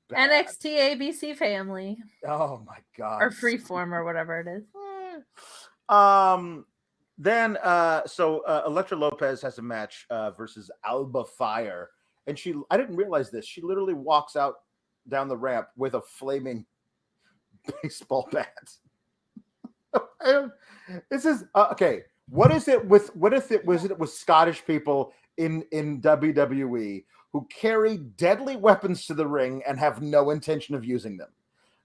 bad. NXT ABC Family. Oh, my God. Or Freeform or whatever it is. Then, Elektra Lopez has a match versus Alba Fire. And I didn't realize this. She literally walks out down the ramp with a flaming baseball bat. This is, okay. What if it was Scottish people in WWE who carry deadly weapons to the ring and have no intention of using them?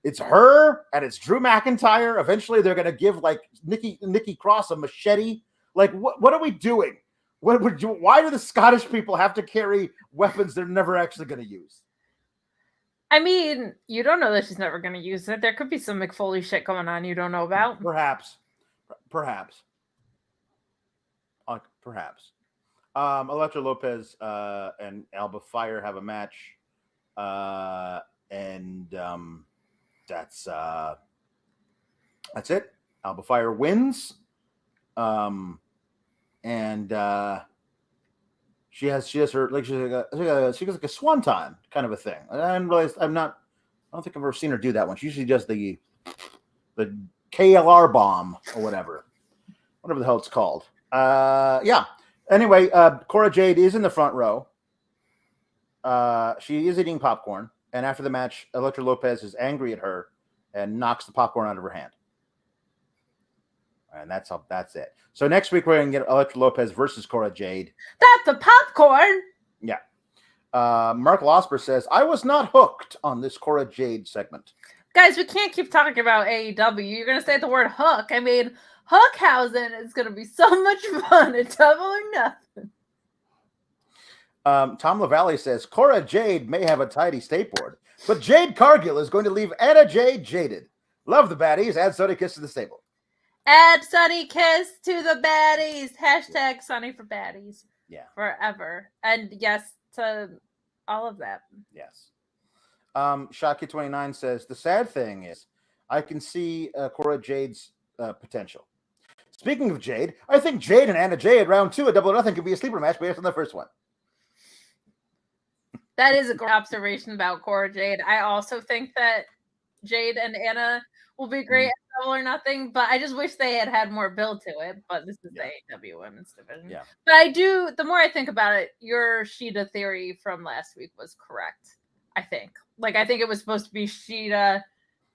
It's her and it's Drew McIntyre. Eventually, they're going to give like Nikki Cross a machete. Like, what are we doing? Why do the Scottish people have to carry weapons they're never actually going to use? I mean, you don't know that she's never going to use it. There could be some McFoley shit going on you don't know about. Perhaps. Elektra Lopez and Alba Fire have a match. That's it. Alba Fire wins. She has her, like, she's like a swanton kind of a thing. I didn't realize I don't don't think I've ever seen her do that one. She usually does the KLR bomb or whatever the hell it's called. Yeah. Anyway, Cora Jade is in the front row. She is eating popcorn, and after the match, Elektra Lopez is angry at her and knocks the popcorn out of her hand. And that's it. So next week we're gonna get Elektra Lopez versus Cora Jade. That's the popcorn. Yeah. Mark Losper says, I was not hooked on this Cora Jade segment. Guys, we can't keep talking about AEW. You're gonna say the word hook. I mean, Hookhausen is gonna be so much fun at Double or Nothing. Tom LaValle says, Cora Jade may have a tidy skateboard, but Jade Cargill is going to leave Anna Jade jaded. Love the baddies. Add Sunny Kiss to the stable. Add Sunny Kiss to the baddies. Hashtag Sunny for baddies. Yeah. Forever. And yes to all of that. Yes. Shocky29 says, the sad thing is I can see Cora Jade's potential. Speaking of Jade, I think Jade and Anna Jade round 2 at Double or Nothing could be a sleeper match based on the first one. That is a great observation about Cora Jade. I also think that Jade and Anna will be great at Double or Nothing, but I just wish they had more build to it. But this is the AEW Women's Division. Yeah. But the more I think about it, your Sheeta theory from last week was correct. I think. I think it was supposed to be Sheeta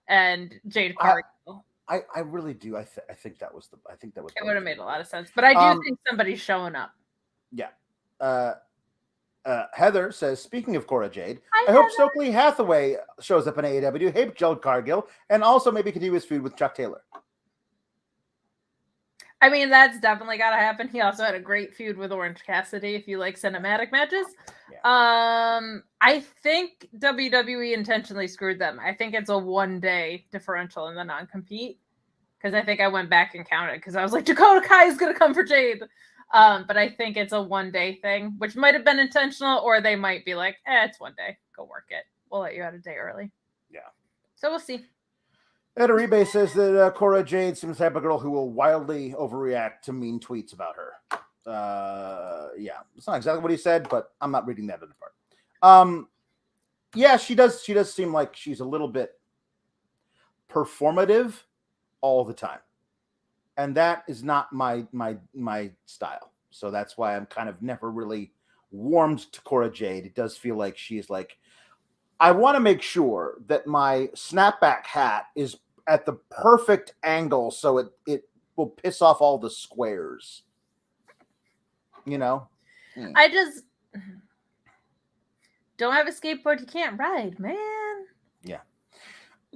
and Jade Cargill. I really do. I think that was it would have made a lot of sense. But I do think somebody's showing up. Yeah. Heather says, speaking of Cora Jade, I hope Stokely Hathaway shows up in AEW, hate Jade Cargill, and also maybe continue his feud with Chuck Taylor. I mean, that's definitely got to happen. He also had a great feud with Orange Cassidy, if you like cinematic matches. Yeah. I think WWE intentionally screwed them. I think it's a 1-day differential in the non-compete, because I think I went back and counted, because I was like, Dakota Kai is going to come for Jade. But I think it's a 1-day thing, which might have been intentional, or they might be like, it's 1 day. Go work it. We'll let you out a day early. Yeah. So we'll see. Ed Aribe says that Cora Jade seems the type of girl who will wildly overreact to mean tweets about her. Yeah. It's not exactly what he said, but I'm not reading that other part. Yeah, she does seem like she's a little bit performative all the time. And that is not my style. So that's why I'm kind of never really warmed to Cora Jade. It does feel like she's like, I want to make sure that my snapback hat is at the perfect angle so it will piss off all the squares. You know? I just don't have a skateboard you can't ride, man. Yeah.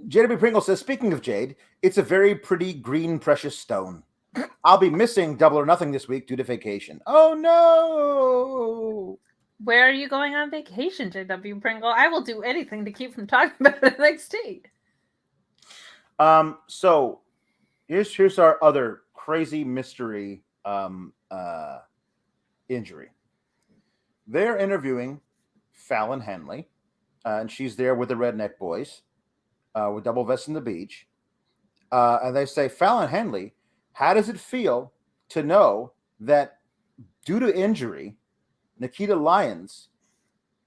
JW Pringle says, speaking of Jade, it's a very pretty green precious stone. I'll be missing Double or Nothing this week due to vacation. Oh, no. Where are you going on vacation, JW Pringle? I will do anything to keep from talking about NXT. So here's our other crazy mystery injury. They're interviewing Fallon Henley, and she's there with the Redneck Boys. With Double Vest in the Beach. And they say, Fallon Henley, how does it feel to know that due to injury, Nikita Lyons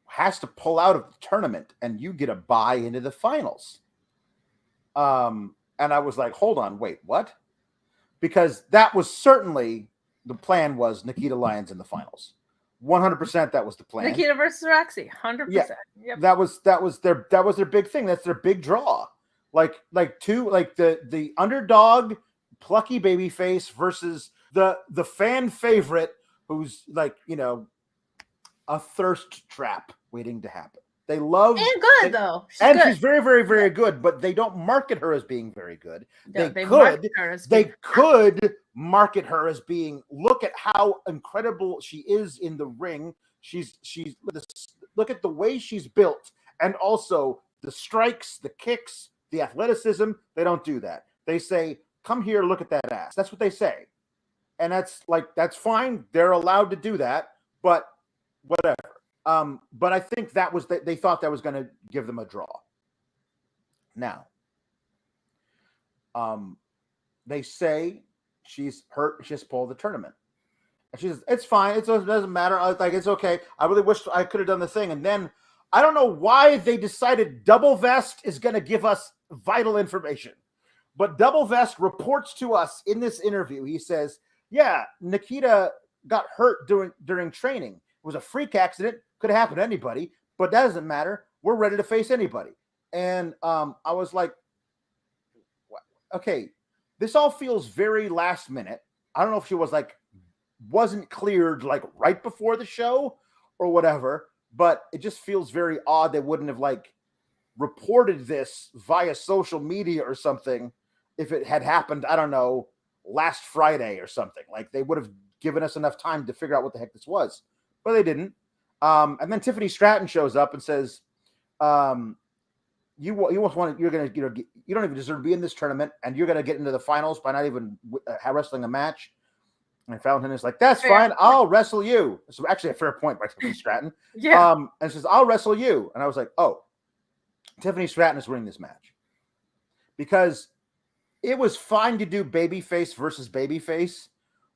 has to pull out of the tournament and you get a bye into the finals? And I was like, hold on, wait, what? Because that was certainly the plan, was Nikita Lyons in the finals. 100% that was the plan. Nikita versus Roxy, 100%. Yeah, yep. That was their big thing. That's their big draw. Like the underdog plucky babyface versus the fan favorite who's like, you know, a thirst trap waiting to happen. They love and good though. She's very, very, very good, but they don't market her as being very good. No, they could market her as being, look at how incredible she is in the ring. She's look at the way she's built, and also the strikes, the kicks, the athleticism. They don't do that. They say, come here, look at that ass. That's what they say. And that's fine. They're allowed to do that, but whatever. But I think that was they thought that was going to give them a draw. Now, they say she's hurt. She has to pull the tournament. And she says, it's fine. It doesn't matter. It's okay. I really wish I could have done the thing. And then I don't know why they decided Double Vest is going to give us vital information. But Double Vest reports to us in this interview. He says, yeah, Nikita got hurt during training. It was a freak accident. Could have happened to anybody, but that doesn't matter. We're ready to face anybody. And I was like, okay, this all feels very last minute. I don't know if she wasn't cleared like right before the show or whatever, but it just feels very odd they wouldn't have like reported this via social media or something if it had happened, I don't know, last Friday or something. Like they would have given us enough time to figure out what the heck this was, but they didn't. And then Tiffany Stratton shows up and says, you don't even deserve to be in this tournament, and you're going to get into the finals by not even wrestling a match. And Fallon Henley's like, that's fine. I'll wrestle you. It's actually a fair point by Tiffany Stratton. Yeah. And says, I'll wrestle you. And I was like, oh, Tiffany Stratton is winning this match. Because it was fine to do babyface versus babyface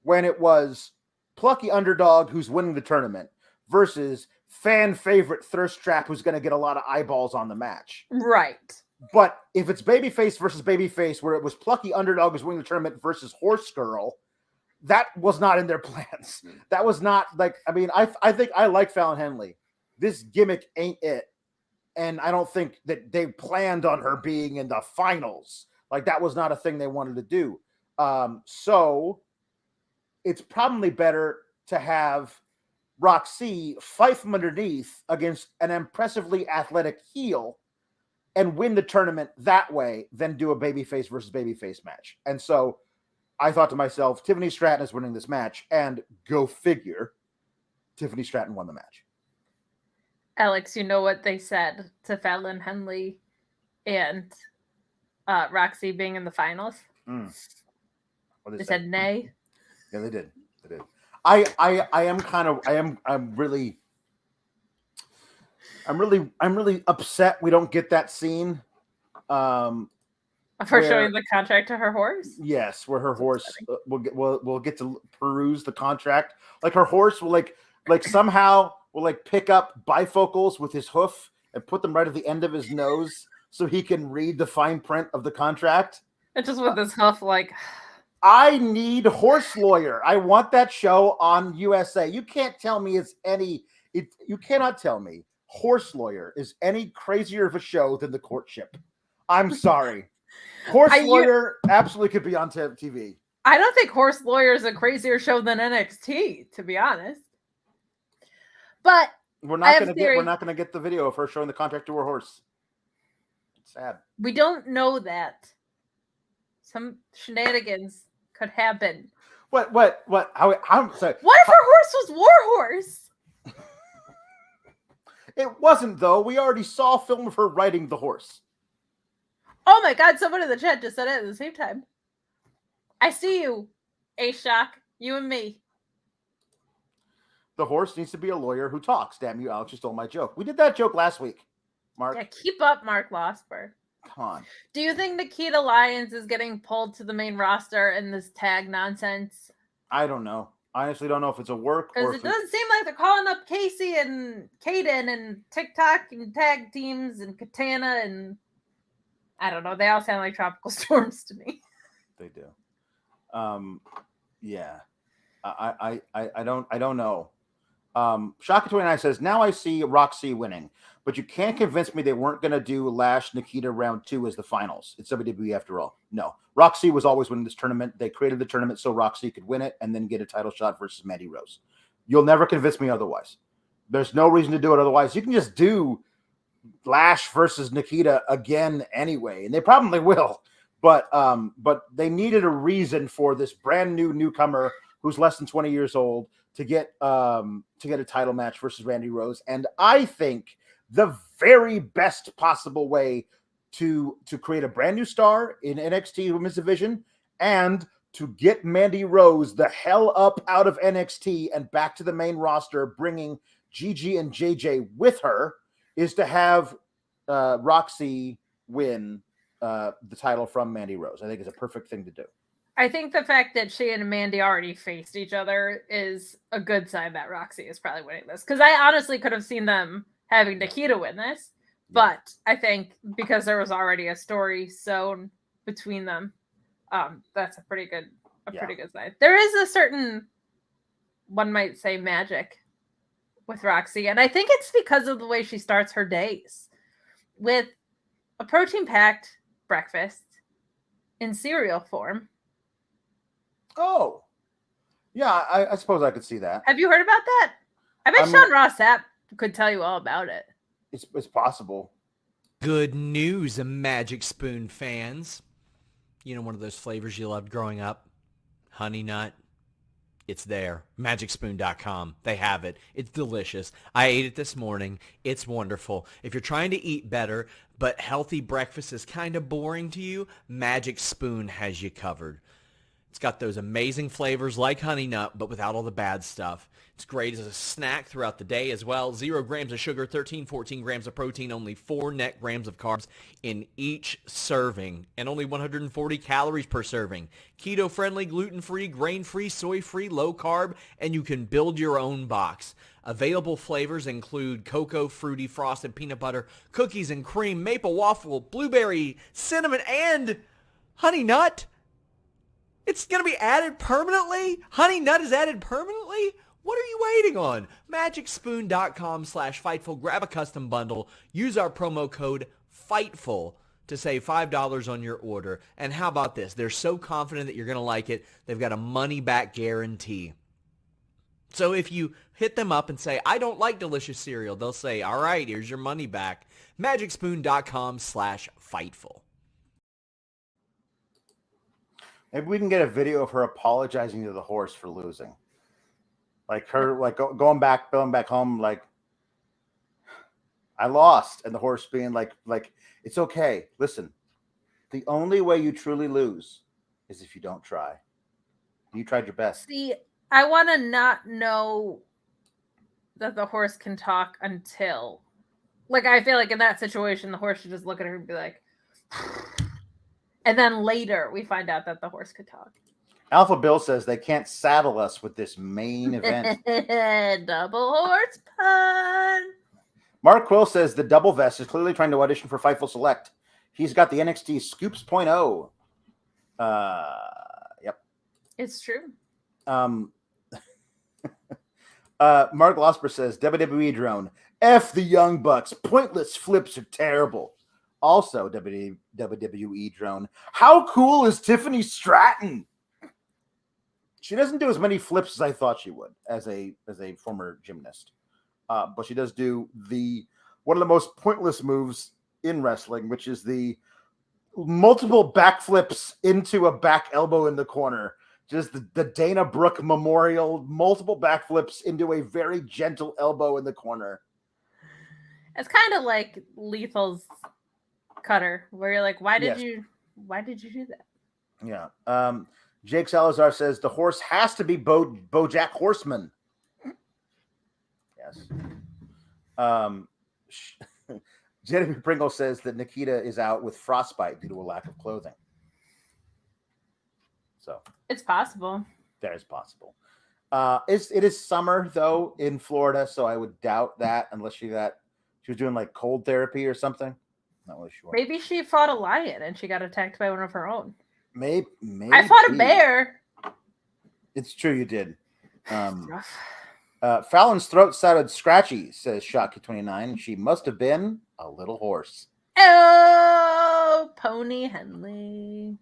when it was plucky underdog who's winning the tournament versus fan favorite thirst trap who's going to get a lot of eyeballs on the match. Right. But if it's babyface versus babyface where it was plucky underdog who's winning the tournament versus horse girl, that was not in their plans. That was not like, I mean, I think I like Fallon Henley. This gimmick ain't it. And I don't think that they planned on her being in the finals. Like that was not a thing they wanted to do. So it's probably better to have Roxy fight from underneath against an impressively athletic heel and win the tournament that way than do a babyface versus babyface match. And so I thought to myself, Tiffany Stratton is winning this match, and go figure, Tiffany Stratton won the match. Alex, you know what they said to Fallon Henley and Roxy being in the finals? They said nay. Yeah, they did. They did. I'm really upset we don't get that scene. For showing the contract to her horse? Yes, where her horse will get to peruse the contract. Like her horse will like somehow will like pick up bifocals with his hoof and put them right at the end of his nose so he can read the fine print of the contract. It's just with his hoof like... I need Horse Lawyer. I want that show on USA. You can't tell me you cannot tell me Horse Lawyer is any crazier of a show than The Courtship. I'm sorry. Horse Lawyer absolutely could be on TV. I don't think Horse Lawyer is a crazier show than NXT, to be honest. But we're not going to get the video of her showing the contract to her horse. It's sad. We don't know that. Some shenanigans could happen. What? I'm sorry. What if her horse was Warhorse? It wasn't, though. We already saw a film of her riding the horse. Oh my God, someone in the chat just said it at the same time. I see you, A-Shock. You and me. The horse needs to be a lawyer who talks. Damn you, Alex, you stole my joke. We did that joke last week, Mark. Yeah, keep up, Mark Losper. Come on. Do you think Nikita Lyons is getting pulled to the main roster in this tag nonsense? I don't know. I honestly don't know if it's a work or because it doesn't seem like they're calling up Casey and Kaden and TikTok and tag teams and Katana and I don't know. They all sound like tropical storms to me. They do. Yeah. I don't know. Shaka 29 says, now I see Roxy winning, but you can't convince me they weren't going to do Lash Nikita round 2 as the finals. It's WWE after all. No, Roxy was always winning this tournament. They created the tournament so Roxy could win it and then get a title shot versus Mandy Rose. You'll never convince me otherwise. There's no reason to do it otherwise. You can just do Lash versus Nikita again anyway, and they probably will. But they needed a reason for this brand new newcomer who's less than 20 years old to get a title match versus Mandy Rose. And I think the very best possible way to create a brand new star in NXT Women's Division and to get Mandy Rose the hell up out of NXT and back to the main roster, bringing Gigi and JJ with her, is to have Roxy win the title from Mandy Rose. I think it's a perfect thing to do. I think the fact that she and Mandy already faced each other is a good sign that Roxy is probably winning this. Because I honestly could have seen them having Nikita win this. But I think because there was already a story sewn between them, that's a pretty good sign. There is a certain, one might say, magic with Roxy, and I think it's because of the way she starts her days with a protein-packed breakfast in cereal form. Oh, yeah, I suppose I could see that. Have you heard about that? I bet Sean Ross Sapp could tell you all about it. It's possible. Good news, Magic Spoon fans. You know, one of those flavors you loved growing up? Honey Nut. It's there. MagicSpoon.com. They have it. It's delicious. I ate it this morning. It's wonderful. If you're trying to eat better, but healthy breakfast is kind of boring to you, Magic Spoon has you covered. It's got those amazing flavors like Honey Nut, but without all the bad stuff. It's great as a snack throughout the day as well. 0 grams of sugar, 14 grams of protein, only 4 net grams of carbs in each serving, and only 140 calories per serving. Keto-friendly, gluten-free, grain-free, soy-free, low-carb, and you can build your own box. Available flavors include cocoa, fruity, frosted peanut butter, cookies and cream, maple waffle, blueberry, cinnamon, and Honey Nut. It's going to be added permanently? Honey Nut is added permanently? What are you waiting on? MagicSpoon.com/Fightful. Grab a custom bundle. Use our promo code FIGHTFUL to save $5 on your order. And how about this? They're so confident that you're going to like it, they've got a money-back guarantee. So if you hit them up and say, I don't like delicious cereal, they'll say, all right, here's your money back. MagicSpoon.com/Fightful. Maybe we can get a video of her apologizing to the horse for losing. Like her, like going back home, like, I lost. And the horse being like, it's okay. Listen, the only way you truly lose is if you don't try. You tried your best. See, I want to not know that the horse can talk until, like, I feel like in that situation, the horse should just look at her and be like, and then later we find out that the horse could talk. Alpha Bill says they can't saddle us with this main event. Double horse pun. Mark Quill says the double vest is clearly trying to audition for Fightful Select. He's got the NXT Scoops.0. Yep. It's true. Mark Losper says WWE drone. F the Young Bucks. Pointless flips are terrible. Also, WWE drone. How cool is Tiffany Stratton? She doesn't do as many flips as I thought she would as a former gymnast. But she does do one of the most pointless moves in wrestling, which is the multiple backflips into a back elbow in the corner. Just the Dana Brooke Memorial, multiple backflips into a very gentle elbow in the corner. It's kind of like Lethal's cutter, where you're like, why did you do that? Yeah. Jake Salazar says the horse has to be BoJack Horseman. Yes. Jennifer Pringle says that Nikita is out with frostbite due to a lack of clothing. So it's possible. That is possible. It is summer though in Florida, so I would doubt that unless she was doing like cold therapy or something. Not really sure. Maybe she fought a lion and she got attacked by one of her own. Maybe. I fought a bear. It's true, you did. Fallon's throat sounded scratchy, says Shocky29. She must have been a little horse. Oh, Pony Henley.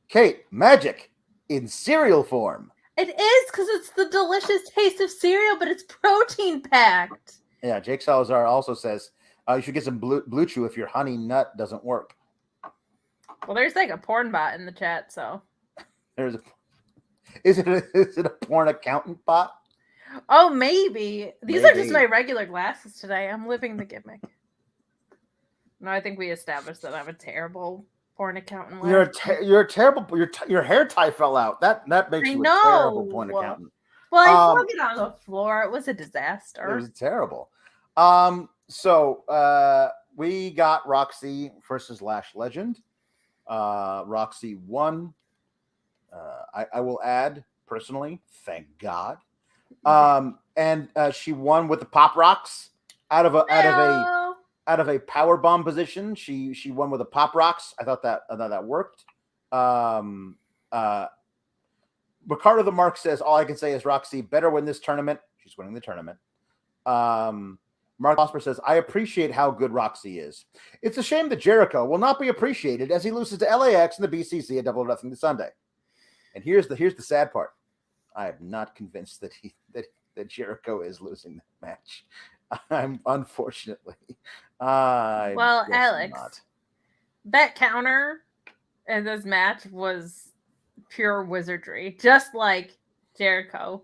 Kate, magic in cereal form. It is because it's the delicious taste of cereal, but it's protein packed. Yeah, Jake Salazar also says you should get some Blue Chew if your honey nut doesn't work. Well, there's like a porn bot in the chat, so. Is it a porn accountant bot? Oh, maybe. These are just my regular glasses today. I'm living the gimmick. No, I think we established that I'm a terrible porn accountant. You're a terrible. Your hair tie fell out. That makes you a terrible porn accountant. Well, I flung it on the floor. It was a disaster. It was terrible. So we got Roxy versus Lash Legend. Roxy won. I will add, personally, thank God. And she won with the pop rocks out of a power bomb position. She won with the pop rocks. I thought that worked. Ricardo the Mark says, all I can say is Roxy better win this tournament. She's winning the tournament. Mark Osper says, I appreciate how good Roxy is. It's a shame that Jericho will not be appreciated as he loses to LAX and the BCC at Double or Nothing this Sunday. And here's the sad part. I am not convinced that Jericho is losing that match. I'm unfortunately. Well, Alex, that counter in this match was pure wizardry, just like Jericho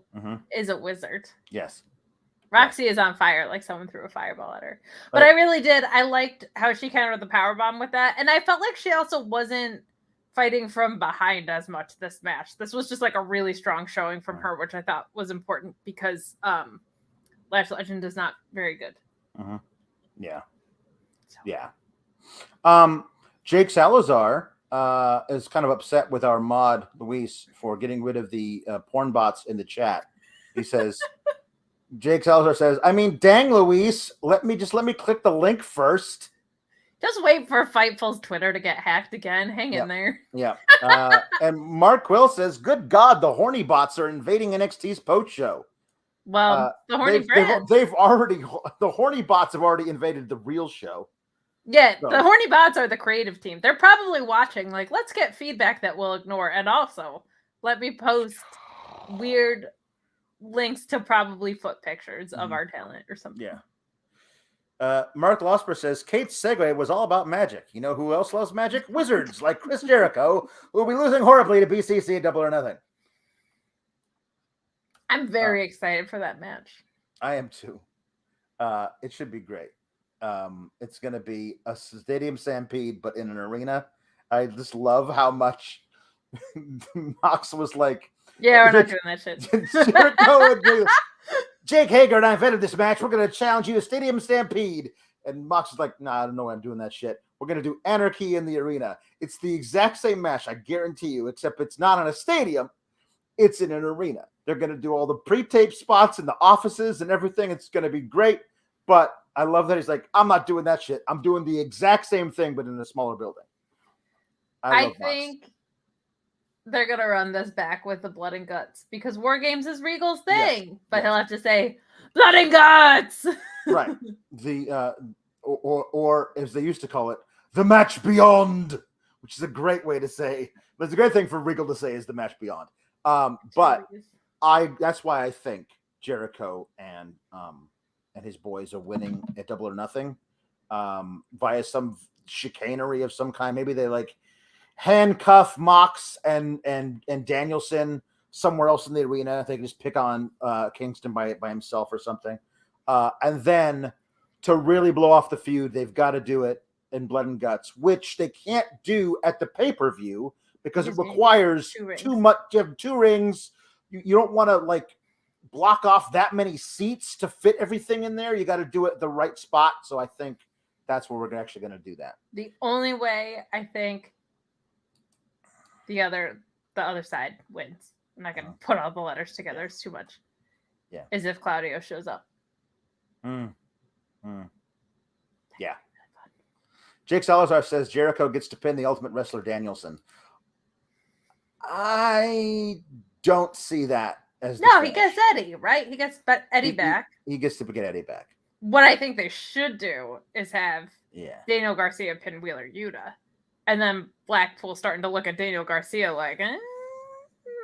is a wizard. Yes. Roxy is on fire, like someone threw a fireball at her. But I really did. I liked how she countered the powerbomb with that. And I felt like she also wasn't fighting from behind as much this match. This was just like a really strong showing from her, which I thought was important because Lash Legend is not very good. Yeah. So. Yeah. Jake Salazar is kind of upset with our mod, Luis, for getting rid of the porn bots in the chat. He says... Jake Salazar says, I mean, dang, Luis, let me click the link first. Just wait for Fightful's Twitter to get hacked again. Hang in there. Yeah. And Mark Quill says, good God, the horny bots are invading NXT's post show. Well, the horny the horny bots have already invaded the real show. Yeah, so. The horny bots are the creative team. They're probably watching, like, let's get feedback that we'll ignore. And also, let me post weird links to probably foot pictures of our talent or something. Yeah. Mark Losper says, Kate's segue was all about magic. You know who else loves magic? Wizards like Chris Jericho, who will be losing horribly to BCC at Double or Nothing. I'm very excited for that match. I am too. It should be great. It's going to be a stadium stampede, but in an arena. I just love how much Mox was like, yeah, we're not doing that shit. Jake Hager and I invented this match. We're going to challenge you to Stadium Stampede. And Mox is like, nah, I don't know why I'm doing that shit. We're going to do Anarchy in the arena. It's the exact same match, I guarantee you, except it's not in a stadium. It's in an arena. They're going to do all the pre-tape spots in the offices and everything. It's going to be great. But I love that he's like, I'm not doing that shit. I'm doing the exact same thing, but in a smaller building. I think they're going to run this back with the blood and guts because War Games is Regal's thing. Yes. But he'll have to say, blood and guts! Right. The or as they used to call it, the match beyond, which is a great way to say. But it's a great thing for Regal to say is the match beyond. But that's why I think Jericho and his boys are winning at Double or Nothing via some chicanery of some kind. Maybe they like handcuff Mox and Danielson somewhere else in the arena. They can just pick on Kingston by himself or something. And then to really blow off the feud, they've got to do it in blood and guts, which they can't do at the pay-per-view because it requires too much. You have 2 rings. You don't want to like block off that many seats to fit everything in there. You got to do it at the right spot. So I think that's where we're actually going to do that. The only way I think the other side wins. I'm not going to put all the letters together. It's too much. Yeah. Is if Claudio shows up. Yeah. Jake Salazar says Jericho gets to pin the Ultimate Wrestler Danielson. I don't see that as he gets Eddie, right? He gets Eddie back. He gets to get Eddie back. What I think they should do is have Daniel Garcia pin Wheeler Yuta. And then Blackpool starting to look at Daniel Garcia like,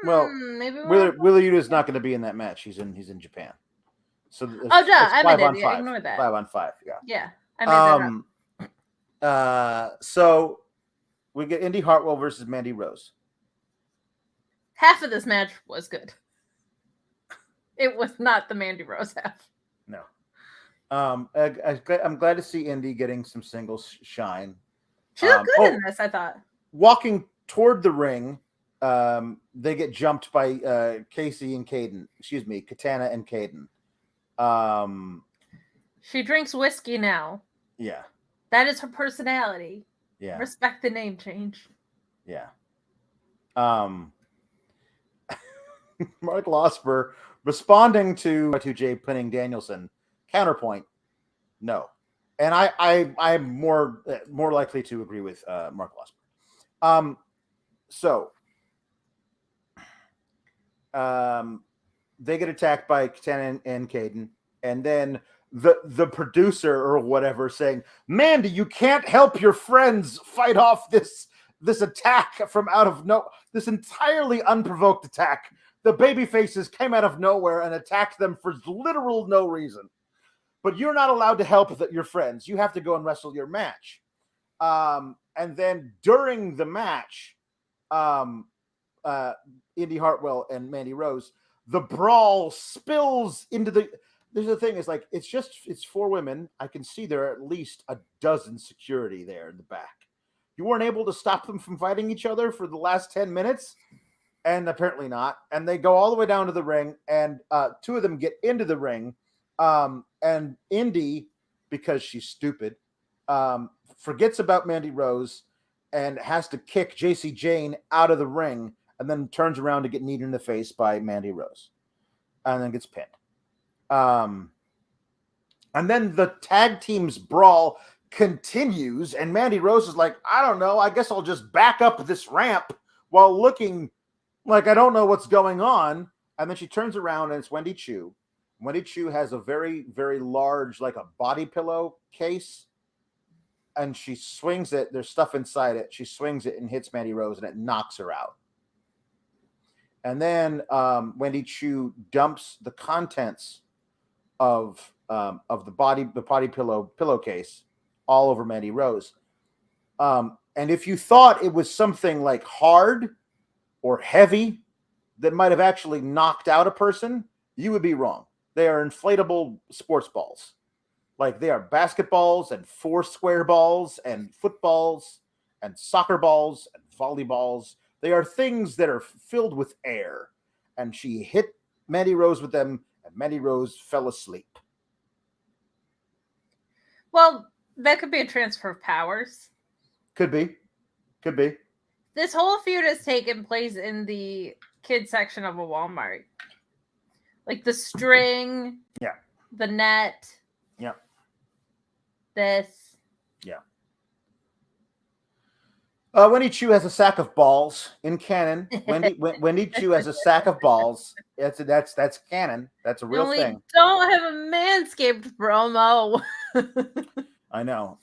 well, maybe Wheeler Yuta is not going to be in that match. He's in Japan. So I'm an idiot. Ignore that. 5-on-5. Yeah. I made that up. So we get Indi Hartwell versus Mandy Rose. Half of this match was good. It was not the Mandy Rose half. No. I'm glad to see Indi getting some singles shine. She looked good in this, I thought. Walking toward the ring, they get jumped by Casey and Caden. Excuse me, Katana and Caden. She drinks whiskey now. Yeah. That is her personality. Yeah. Respect the name change. Yeah. Mark Losper responding to Jay pinning Danielson, counterpoint, no. And I'm more likely to agree with Mark Losberg. They get attacked by Ken and Caden, and then the producer or whatever saying, Mandy, you can't help your friends fight off this attack from out of this entirely unprovoked attack. The baby faces came out of nowhere and attacked them for literal no reason. But you're not allowed to help your friends. You have to go and wrestle your match. And then during the match, Indi Hartwell and Mandy Rose, the brawl spills into the. There's the thing is like it's 4 women. I can see there are at least a dozen security there in the back. You weren't able to stop them from fighting each other for the last 10 minutes, and apparently not. And they go all the way down to the ring, and 2 of them get into the ring. And Indi, because she's stupid, forgets about Mandy Rose and has to kick JC Jane out of the ring, and then turns around to get kneed in the face by Mandy Rose, and then gets pinned. And then the tag team's brawl continues, and Mandy Rose is like, I don't know, I guess I'll just back up this ramp while looking like I don't know what's going on. And then she turns around, and it's Wendy Chu. Wendy Chu has a very, very large, like a body pillow case, and she swings it. There's stuff inside it. She swings it and hits Mandy Rose, and it knocks her out. And then Wendy Chu dumps the contents of the body pillowcase all over Mandy Rose. And if you thought it was something like hard or heavy that might have actually knocked out a person, you would be wrong. They are inflatable sports balls. Like they are basketballs and 4 square balls and footballs and soccer balls and volleyballs. They are things that are filled with air. And she hit Mandy Rose with them, and Mandy Rose fell asleep. Well, that could be a transfer of powers. Could be. This whole feud has taken place in the kids section of a Walmart. Like the string, yeah, the net, yeah, this, yeah. Wendy Chu has a sack of balls in canon. Wendy Chu has a sack of balls. That's canon. That's a real thing. We don't have a Manscaped promo. I know.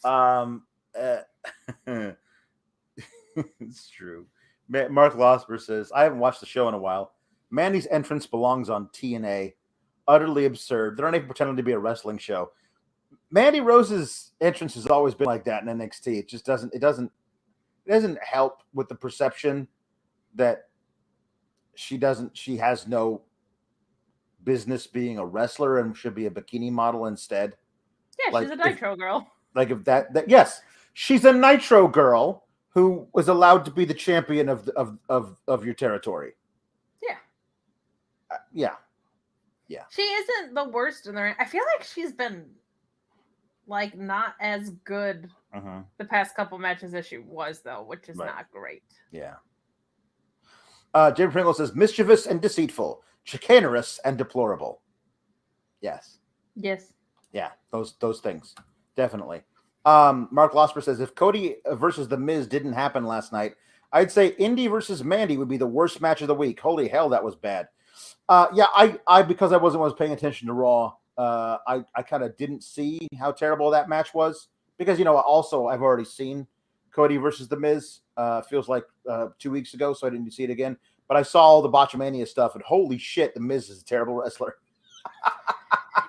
It's true. Mark Losber says, I haven't watched the show in a while. Mandy's entrance belongs on TNA. Utterly absurd. They're not even pretending to be a wrestling show. Mandy Rose's entrance has always been like that in NXT. It just doesn't help with the perception that she has no business being a wrestler and should be a bikini model instead. Yeah, like, she's a Nitro girl. Like if that yes, she's a Nitro girl who was allowed to be the champion of your territory. Yeah. Yeah. She isn't the worst in the ring. I feel like she's been like not as good the past couple matches as she was though, which is not great. Yeah. Jim Pringle says mischievous and deceitful, chicanerous and deplorable. Yes. Yes. Yeah, those things. Definitely. Mark Losper says if Cody versus The Miz didn't happen last night, I'd say Indi versus Mandy would be the worst match of the week. Holy hell, that was bad. Yeah, I because I was paying attention to Raw, I kind of didn't see how terrible that match was because also I've already seen Cody versus The Miz. Feels like 2 weeks ago, so I didn't see it again. But I saw all the Botchamania stuff, and holy shit, The Miz is a terrible wrestler.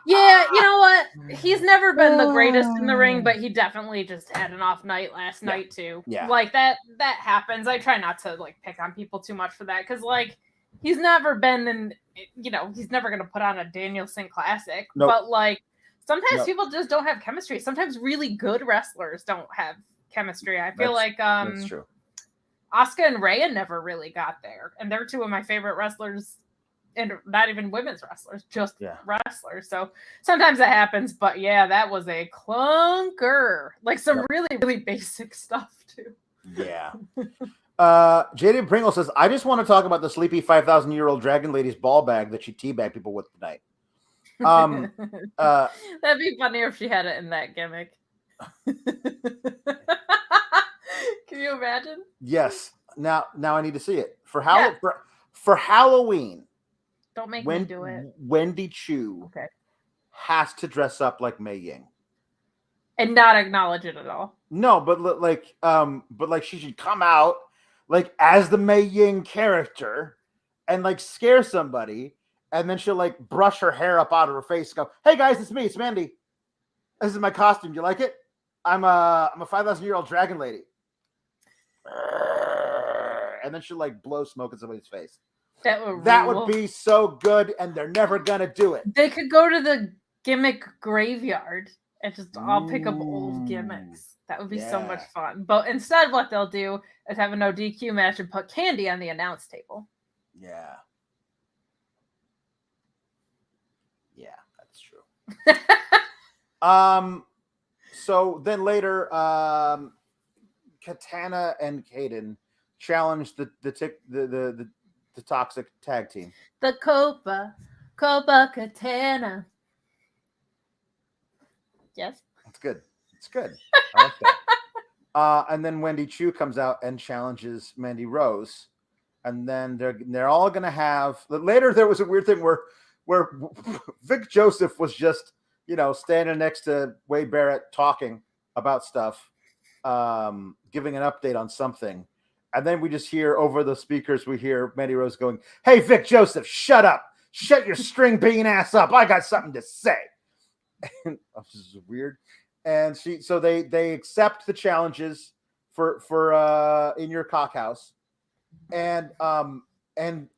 Yeah, you know what? He's never been the greatest in the ring, but he definitely just had an off night last night too. Yeah, like that happens. I try not to like pick on people too much for that because like. He's never been in, he's never going to put on a Danielson classic. Nope. But, like, sometimes people just don't have chemistry. Sometimes really good wrestlers don't have chemistry. I feel that's true. Asuka and Rhea never really got there. And they're 2 of my favorite wrestlers, and not even women's wrestlers, just wrestlers. So sometimes that happens. But, yeah, that was a clunker. Like, some really, really basic stuff, too. Yeah. JD Pringle says, I just want to talk about the sleepy 5,000-year-old dragon lady's ball bag that she teabagged people with tonight. That'd be funnier if she had it in that gimmick. Can you imagine? Yes. Now I need to see it. For Halloween. Don't make me do it. Wendy Chu has to dress up like Mei Ying. And not acknowledge it at all. No, but she should come out like as the Mei Ying character and like scare somebody, and then she'll like brush her hair up out of her face and go, "Hey guys, it's me, it's Mandy. This is my costume. Do you like it? I'm a 5,000-year-old dragon lady." And then she'll like blow smoke in somebody's face. That would be so good, and they're never gonna do it. They could go to the gimmick graveyard and just all pick up old gimmicks. That would be so much fun. But instead, what they'll do is have a no DQ match and put Candy on the announce table. Yeah. Yeah, that's true. So then later, Katana and Kaden challenged the toxic tag team. The Copa Katana. Yes. It's good. It's good. I like that. And then Wendy Chu comes out and challenges Mandy Rose. And then they're all gonna have later. There was a weird thing where Vic Joseph was just, standing next to Wade Barrett talking about stuff, giving an update on something. And then we just hear over the speakers, we hear Mandy Rose going, "Hey, Vic Joseph, shut up. Shut your string bean ass up. I got something to say." And this is weird. And so they accept the challenges for In Your Cockhouse. And then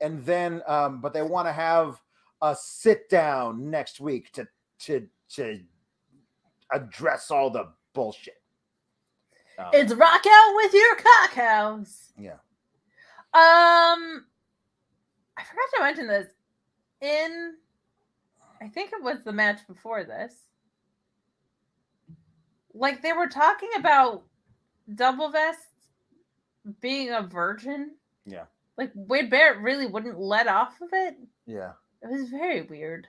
but they want to have a sit down next week to address all the bullshit. It's rock out with your cockhouse. Yeah. I forgot to mention this. I think it was the match before this. Like, they were talking about Double Vest being a virgin. Yeah. Like, Wade Barrett really wouldn't let off of it. Yeah. It was very weird.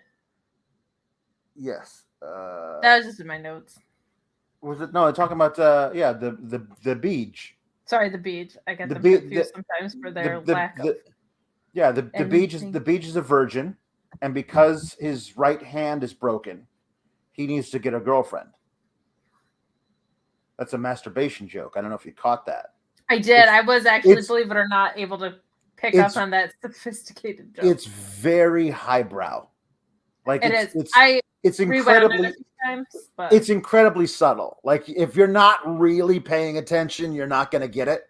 Yes. That was just in my notes. Was it? No, talking about the beach. Sorry, the beach. I get them confused sometimes for their lack of. The beach is a virgin, and because his right hand is broken, he needs to get a girlfriend. That's a masturbation joke. I don't know if you caught that. I did. I was actually, believe it or not, able to pick up on that sophisticated joke. It's very highbrow. Like it is. It's incredibly. It's incredibly subtle. Like, if you're not really paying attention, you're not going to get it.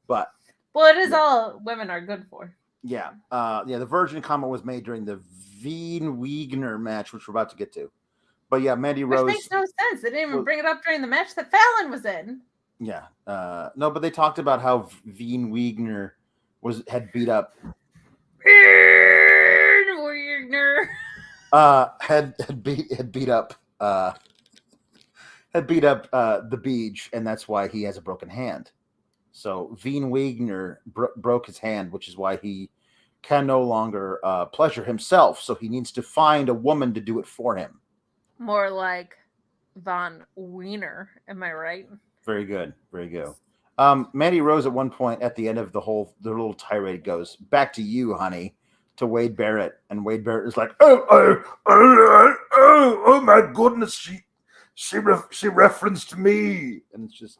But it is all women are good for. Yeah. The virgin comment was made during the Veen Wiegner match, which we're about to get to. But yeah, Mandy Rose. Which makes no sense. They didn't even bring it up during the match that Fallon was in. Yeah. No, but they talked about how Veen Wiegner had beat up. Wiegner. Had beat up the Beach, and that's why he has a broken hand. So Veen Wiegner broke his hand, which is why he can no longer pleasure himself. So he needs to find a woman to do it for him. More like Von Wiener, am I right? Very good, very good. Mandy Rose at one point at the end of the little tirade goes, "Back to you, honey," to Wade Barrett, and Wade Barrett is like, oh my goodness, she referenced me, and it's just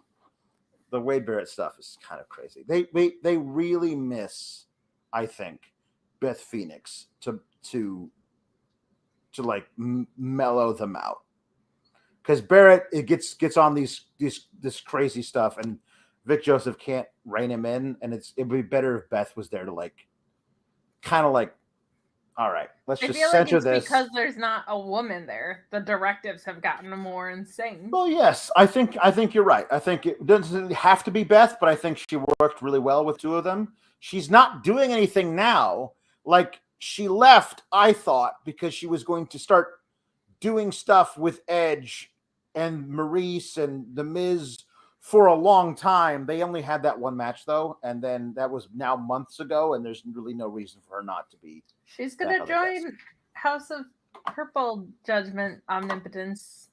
the Wade Barrett stuff is kind of crazy. They really miss, I think, Beth Phoenix to like mellow them out, because Barrett gets on this crazy stuff, and Vic Joseph can't rein him in, and it'd be better if Beth was there to like kind of like, all right, let's just center this. Because there's not a woman there, the directives have gotten more insane. Well, yes, I think you're right. I think it doesn't have to be Beth, but I think she worked really well with two of them. She's not doing anything now. Like, she left, I thought, because she was going to start doing stuff with Edge and Maurice and The Miz for a long time. They only had that one match though, and then that was now months ago, and there's really no reason for her not to be. She's gonna join House of Purple Judgment Omnipotence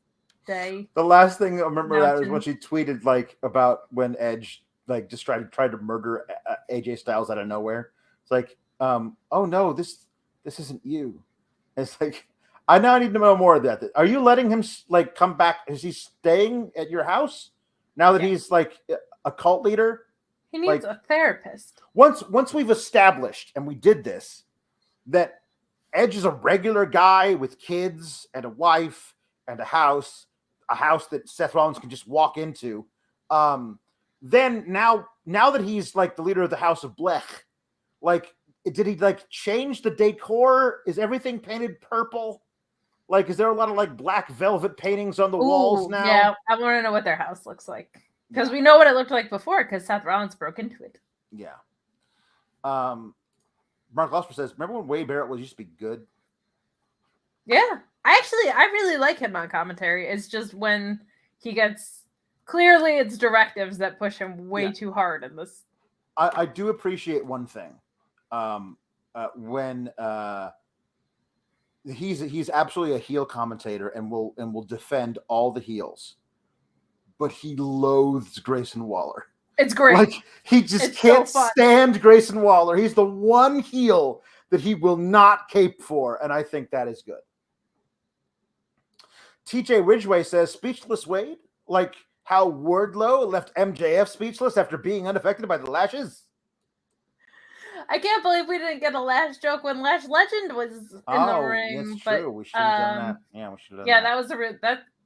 Day. The last thing I remember that was when she tweeted like about when Edge like just tried to murder AJ Styles out of nowhere. It's like, oh no, this isn't you. And it's like, I now need to know more of that. Are you letting him like come back? Is he staying at your house now that he's like a cult leader? He needs a therapist. Once we've established, and we did this, that Edge is a regular guy with kids and a wife and a house that Seth Rollins can just walk into. Then now that he's like the leader of the House of Blech, like, did he like change the decor? Is everything painted purple? Like, is there a lot of like black velvet paintings on the walls now? Yeah, I want to know what their house looks like because we know what it looked like before because Seth Rollins broke into it. Yeah. Mark Losper says, remember when Wade Barrett used to be good? Yeah. I really like him on commentary. It's just when he gets, clearly it's directives that push him way too hard in this. I do appreciate one thing. When he's absolutely a heel commentator and will defend all the heels, but he loathes Grayson Waller. It's great. Like, he just can't stand Grayson Waller. He's the one heel that he will not cape for, and I think that is good. TJ Ridgway says, speechless Wade? Like how Wardlow left MJF speechless after being unaffected by the lashes? I can't believe we didn't get a Lash joke when Lash Legend was in the ring. That's but, true. We should have done that. Yeah, we should have done that. That was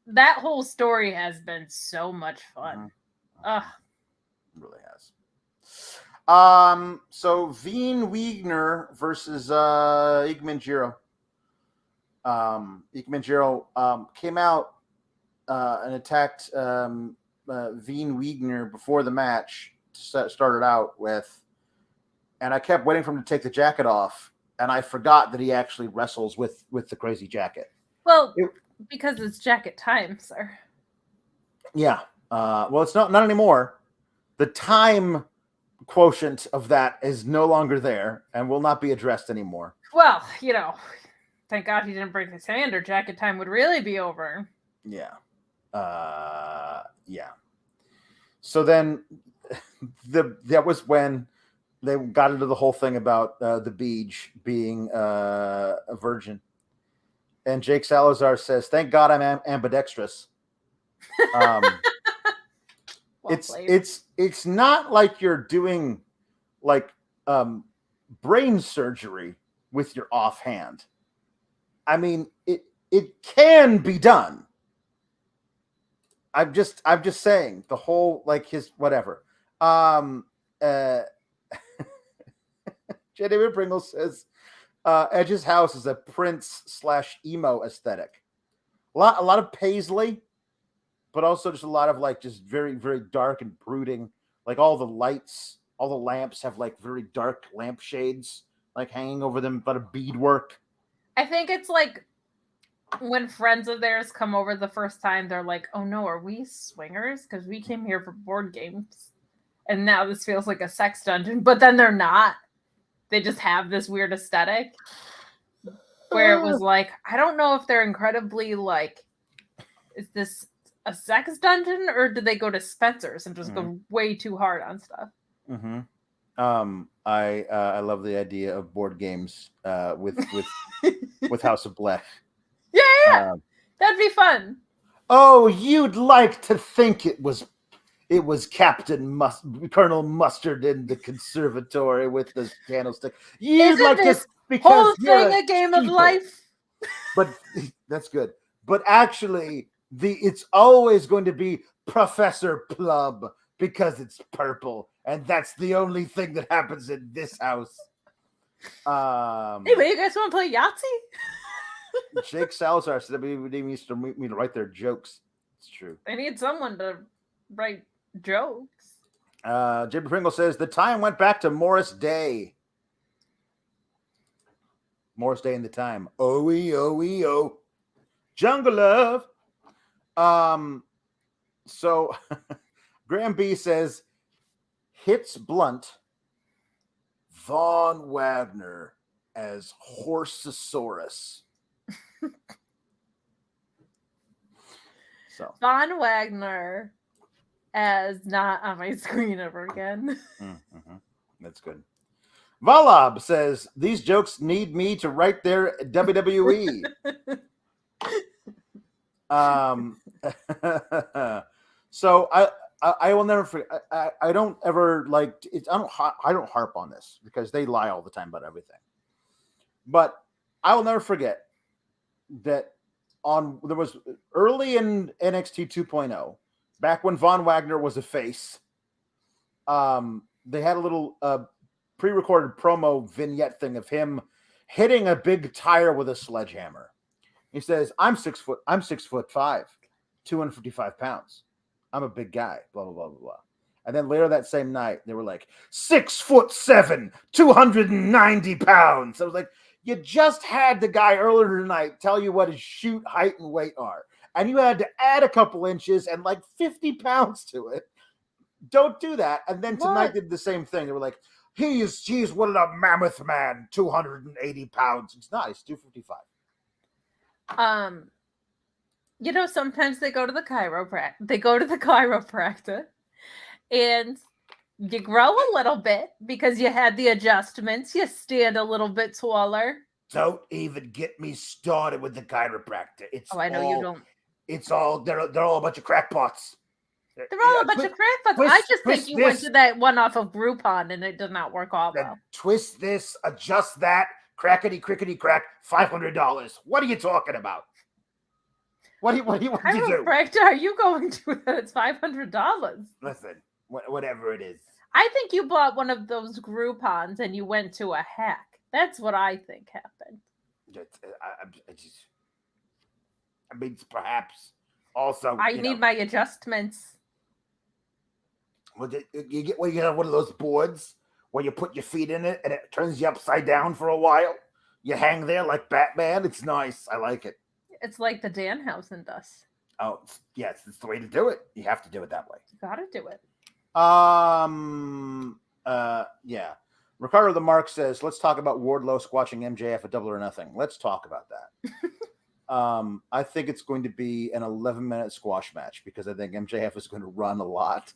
that whole story has been so much fun. It really has. So Veen Wiegner versus Igman Jiro. Igman Jiro came out and attacked Veen Wiegner before the match. Started out with, and I kept waiting for him to take the jacket off, and I forgot that he actually wrestles with the crazy jacket. Well, because it's jacket time, sir. Yeah. Well, it's not anymore. The time quotient of that is no longer there and will not be addressed anymore. Well, thank God he didn't break his hand, or jacket time would really be over. Yeah. Yeah. So then that was when they got into the whole thing about the Beach being a virgin. And Jake Salazar says, thank God I'm ambidextrous. It's not like you're doing like brain surgery with your offhand. I mean, it can be done. I'm just saying the whole, like, his whatever. J. David Pringle says Edge's house is a Prince/emo aesthetic. A lot of paisley, but also just a lot of like just very, very dark and brooding. Like all the lights, all the lamps have like very dark lampshades like hanging over them, but a beadwork. I think it's like when friends of theirs come over the first time, they're like, oh no, are we swingers? Because we came here for board games. And now this feels like a sex dungeon. But then they're not. They just have this weird aesthetic. Where it was like, I don't know if they're incredibly like, is this a sex dungeon? Or do they go to Spencer's and just go way too hard on stuff? Mm-hmm. I love the idea of board games with House of Blech. Yeah. That'd be fun. Oh, you'd like to think it was Colonel Mustard in the conservatory with the candlestick. You'd Isn't like this to whole thing a game of life? But that's good. But actually, it's always going to be Professor Plum because it's purple, and that's the only thing that happens in this house. Anyway, you guys want to play Yahtzee? Jake Salazar said they used to me to write their jokes. It's true. They need someone to write jokes. JB Pringle says the time went back to Morris Day. Morris Day in the time. Oh. Jungle Love. So Graham B says, hits blunt. Von Wagner as Horsesaurus. So Von Wagner as not on my screen ever again. mm-hmm. That's good. Valab says, these jokes need me to write their WWE. So I will never forget. I don't ever like it. I don't harp on this because they lie all the time about everything. But I will never forget that there was early in NXT 2.0, back when Von Wagner was a face. They had a little pre-recorded promo vignette thing of him hitting a big tire with a sledgehammer. He says, I'm 6'5", 255 pounds. I'm a big guy, blah, blah, blah, blah, blah. And then later that same night, they were like, 6'7", 290 pounds. I was like, you just had the guy earlier tonight tell you what his shoot height and weight are. And you had to add a couple inches and like 50 pounds to it. Don't do that. And then tonight did the same thing. They were like, he's one of the mammoth man, 280 pounds. It's not, he's 255. Sometimes they go to the chiropractor and you grow a little bit because you had the adjustments. You stand a little bit taller. Don't even get me started with the chiropractor. I know you don't. It's all they're all a bunch of crackpots. They're all a bunch of crackpots. I just think you went to that one off of Groupon and it did not work all well. Twist this, adjust that, crackety crickety crack, $500. What are you talking about? What do you do? Chiropractor, are you going to that? It's $500. Listen, whatever it is. I think you bought one of those Groupons and you went to a hack. That's what I think happened. I mean, perhaps also. I need my adjustments. Well, you get one of those boards where you put your feet in it and it turns you upside down for a while. You hang there like Batman. It's nice. I like it. It's like the Danhausen does. Oh, yes, it's the way to do it. You have to do it that way. You gotta do it. Yeah. Ricardo the Mark says, let's talk about Wardlow squashing MJF at Double or Nothing. Let's talk about that. I think it's going to be an 11-minute squash match because I think MJF is going to run a lot,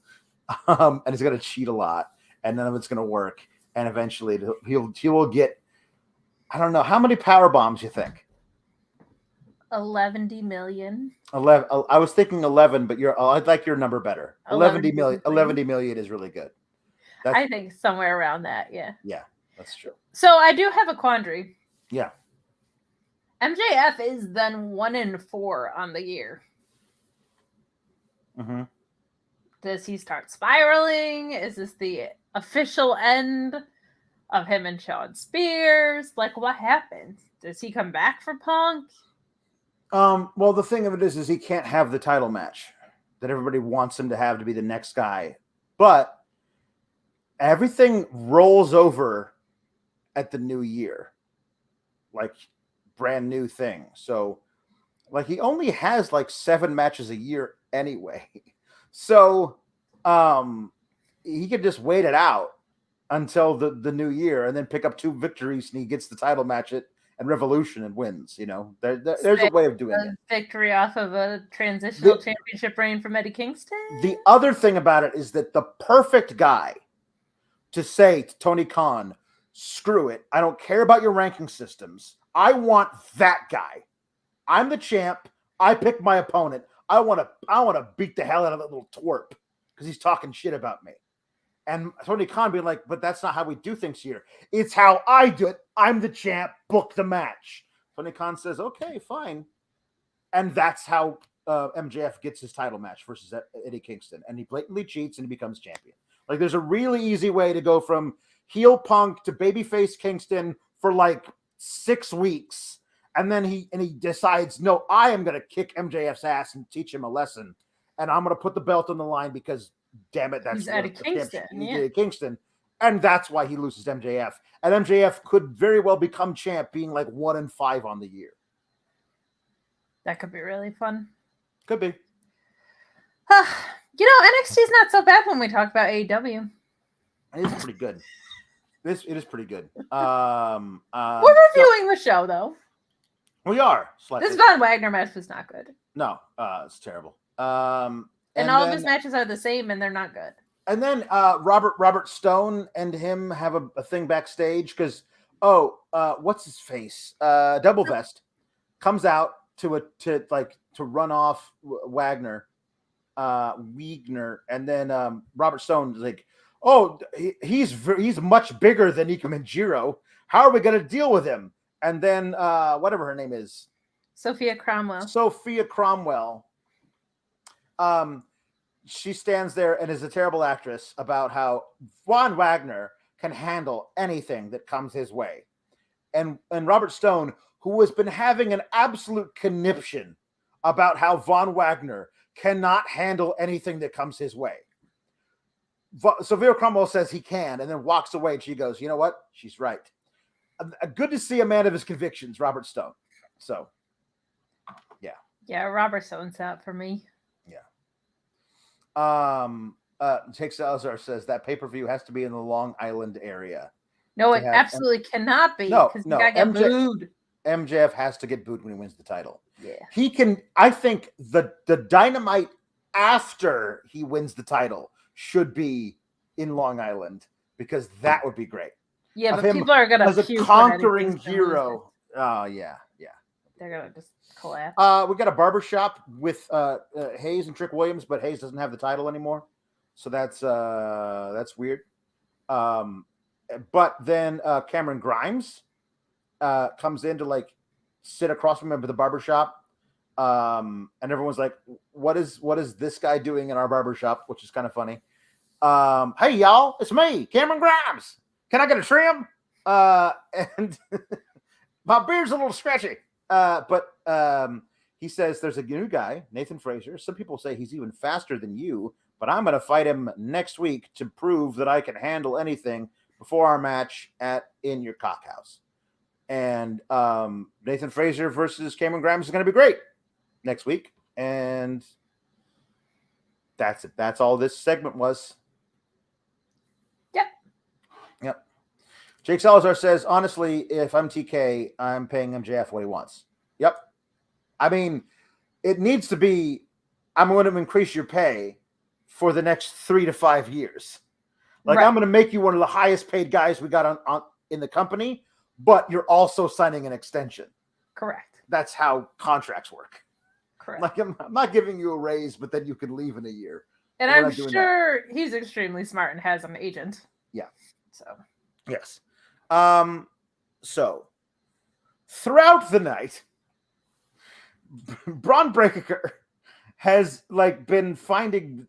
and he's going to cheat a lot, and none of it's going to work. And eventually, he will get. I don't know how many power bombs you think. 11 million. 11. I was thinking 11, but I'd like your number better. 11 million. 11 million is really good. I think somewhere around that. Yeah. Yeah, that's true. So I do have a quandary. Yeah. MJF is then 1-4 on the year. Mm-hmm. Does he start spiraling? Is this the official end of him and Sean Spears? Like, what happens? Does he come back for Punk? Well, the thing of it is he can't have the title match that everybody wants him to have to be the next guy. But everything rolls over at the new year. Like, brand new thing. So, like, he only has like 7 matches a year anyway. So, he could just wait it out until the new year and then pick up 2 victories and he gets the title match and Revolution and wins. There's a way of doing it. Victory off of a transitional championship reign from Eddie Kingston. The other thing about it is that the perfect guy to say to Tony Khan, screw it. I don't care about your ranking systems. I want that guy. I'm the champ. I pick my opponent. I want to beat the hell out of that little twerp because he's talking shit about me. And Tony Khan being like, but that's not how we do things here. It's how I do it. I'm the champ. Book the match. Tony Khan says, okay, fine. And that's how MJF gets his title match versus Eddie Kingston. And he blatantly cheats and he becomes champion. Like, there's a really easy way to go from heel Punk to babyface Kingston for like 6 weeks. And then he decides, no, I am going to kick MJF's ass and teach him a lesson. And I'm going to put the belt on the line because, damn it, that's Eddie Kingston. Eddie Kingston. And that's why he loses MJF. And MJF could very well become champ being like 1-5 on the year. That could be really fun. Could be. You know, NXT's not so bad when we talk about AEW. It is pretty good. It is pretty good. We're reviewing the show, though. We are. Slightly. This Von Wagner match was not good. No, it's terrible. And all of his matches are the same, and they're not good. And then Robert Stone and him have a thing backstage because what's his face? Double Vest comes out to run off Wagner, and then Robert Stone is like, "Oh, he's much bigger than Ika Manjiro. How are we going to deal with him?" And then whatever her name is, Sophia Cromwell. She stands there and is a terrible actress about how Von Wagner can handle anything that comes his way. And Robert Stone, who has been having an absolute conniption about how Von Wagner cannot handle anything that comes his way. Sophia Cromwell says he can and then walks away and she goes, "You know what? She's right." Good to see a man of his convictions, Robert Stone. So, yeah. Yeah, Robert Stone's out for me. Jake Salazar says that pay-per-view has to be in the Long Island area. No, it absolutely cannot be. No. MJF has to get booed when he wins the title. Yeah. He can. I think the Dynamite after he wins the title should be in Long Island because that would be great. Yeah, but people are gonna as a conquering hero. Oh yeah. They're gonna just collapse. We got a barbershop with Hayes and Trick Williams, but Hayes doesn't have the title anymore, so that's weird. But then Cameron Grimes comes in to sit across from him at the barbershop, and everyone's like, "What is this guy doing in our barbershop?" Which is kind of funny. Hey y'all, it's me, Cameron Grimes. Can I get a trim? And my beard's a little stretchy. But he says there's a new guy, Nathan Frazier. Some people say he's even faster than you, but I'm going to fight him next week to prove that I can handle anything before our match in your cockhouse. And Nathan Frazier versus Cameron Grimes is going to be great next week. And that's it. That's all this segment was. Yep. Jake Salazar says, honestly, if I'm TK, I'm paying MJF what he wants. Yep. I mean, it needs to be, I'm going to increase your pay for the next 3 to 5 years. Right. I'm going to make you one of the highest paid guys we got on in the company, but you're also signing an extension. Correct. That's how contracts work. Correct. I'm not giving you a raise, but then you can leave in a year. And I'm sure he's extremely smart and has an agent. Yeah. So. Yes. So throughout the night, Bron Breakker has been finding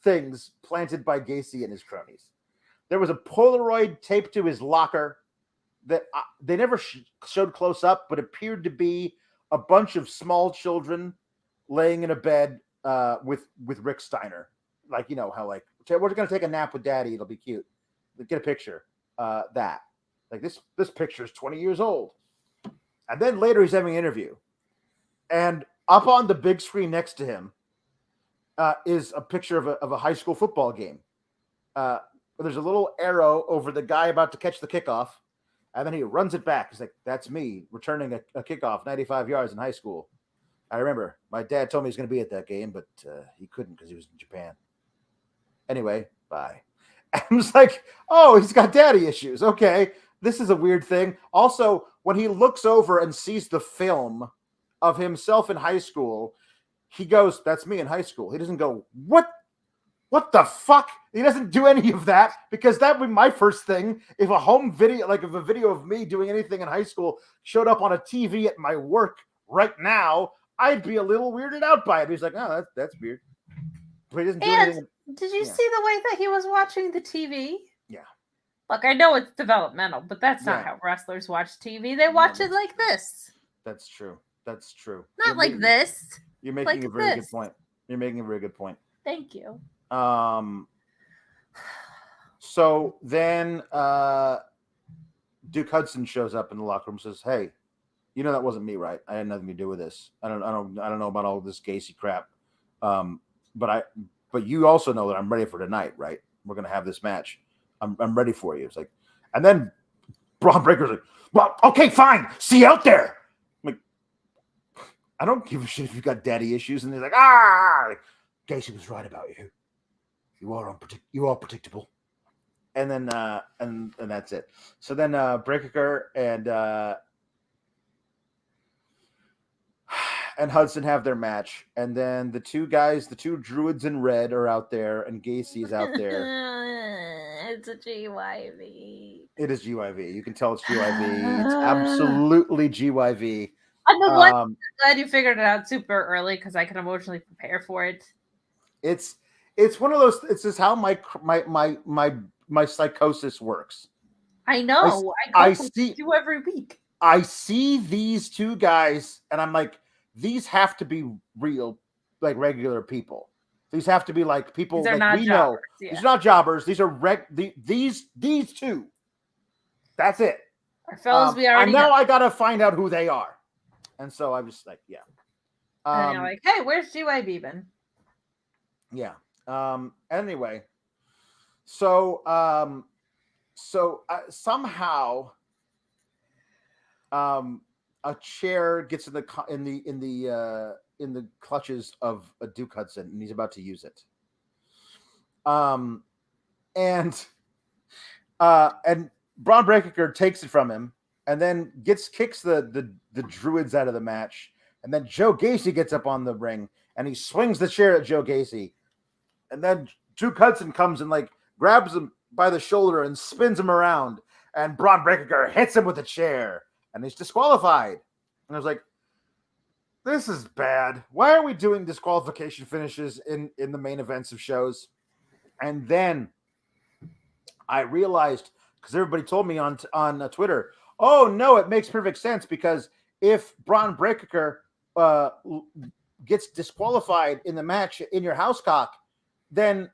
things planted by Gacy and his cronies. There was a Polaroid taped to his locker that they never showed close up, but appeared to be a bunch of small children laying in a bed with Rick Steiner. How we're going to take a nap with Daddy. It'll be cute. Get a picture. That. This picture is 20 years old. And then later he's having an interview. And up on the big screen next to him is a picture of a high school football game. There's a little arrow over the guy about to catch the kickoff. And then he runs it back. He's like, "That's me returning a kickoff 95 yards in high school. I remember my dad told me he was going to be at that game, but he couldn't because he was in Japan. Anyway, bye." I was like, "Oh, he's got daddy issues. Okay, this is a weird thing." Also, when he looks over and sees the film of himself in high school, he goes, "That's me in high school." He doesn't go, What the fuck? He doesn't do any of that, because that would be my first thing. If a home video, if a video of me doing anything in high school showed up on a TV at my work right now, I'd be a little weirded out by it. He's like, "Oh, that's weird." But he doesn't do anything. Did you see the way that he was watching the TV? Yeah. Look, I know it's developmental, but that's not how wrestlers watch TV. They watch it like this. That's true. That's true. Not like this. You're making a very good point. You're making a very good point. Thank you. So then Duke Hudson shows up in the locker room and says, "Hey, you know that wasn't me, right? I had nothing to do with this. I don't know about all this Gacy crap. But but you also know that I'm ready for tonight, right? We're gonna have this match. I'm ready for you. It's like, and then Braun Breaker's like, well, okay, fine. See you out there. I'm like, I don't give a shit if you got daddy issues. And they're like, like, Gacy was right about you. You are predictable. And then and that's it. So then Breaker and Hudson have their match, and then the two druids in red are out there, and Gacy's out there. It's a GYV. It is GYV. You can tell it's GYV. It's absolutely GYV. I'm glad you figured it out super early because I can emotionally prepare for it. It's one of those. It's just how my psychosis works. I know. I see you every week. I see these two guys, and I'm like, these have to be real, like regular people. These have to be like people like we know. Yeah. These are not jobbers. These are these two. That's it. Our fellas, we already know. know. I gotta find out who they are, and so I'm just like, yeah. And you're like, hey, where's GYB been? Yeah. Anyway, so somehow, a chair gets in the clutches of a Duke Hudson, and he's about to use it. And Bron Breakker takes it from him, and then kicks the druids out of the match, and then Joe Gacy gets up on the ring, and he swings the chair at Joe Gacy, and then Duke Hudson comes and like grabs him by the shoulder and spins him around, and Bron Breakker hits him with a chair. And he's disqualified. And I was like, this is bad. Why are we doing disqualification finishes in the main events of shows? And then I realized, because everybody told me on Twitter, oh, no, it makes perfect sense, because if Bron Breakker gets disqualified in the match in your house cock, then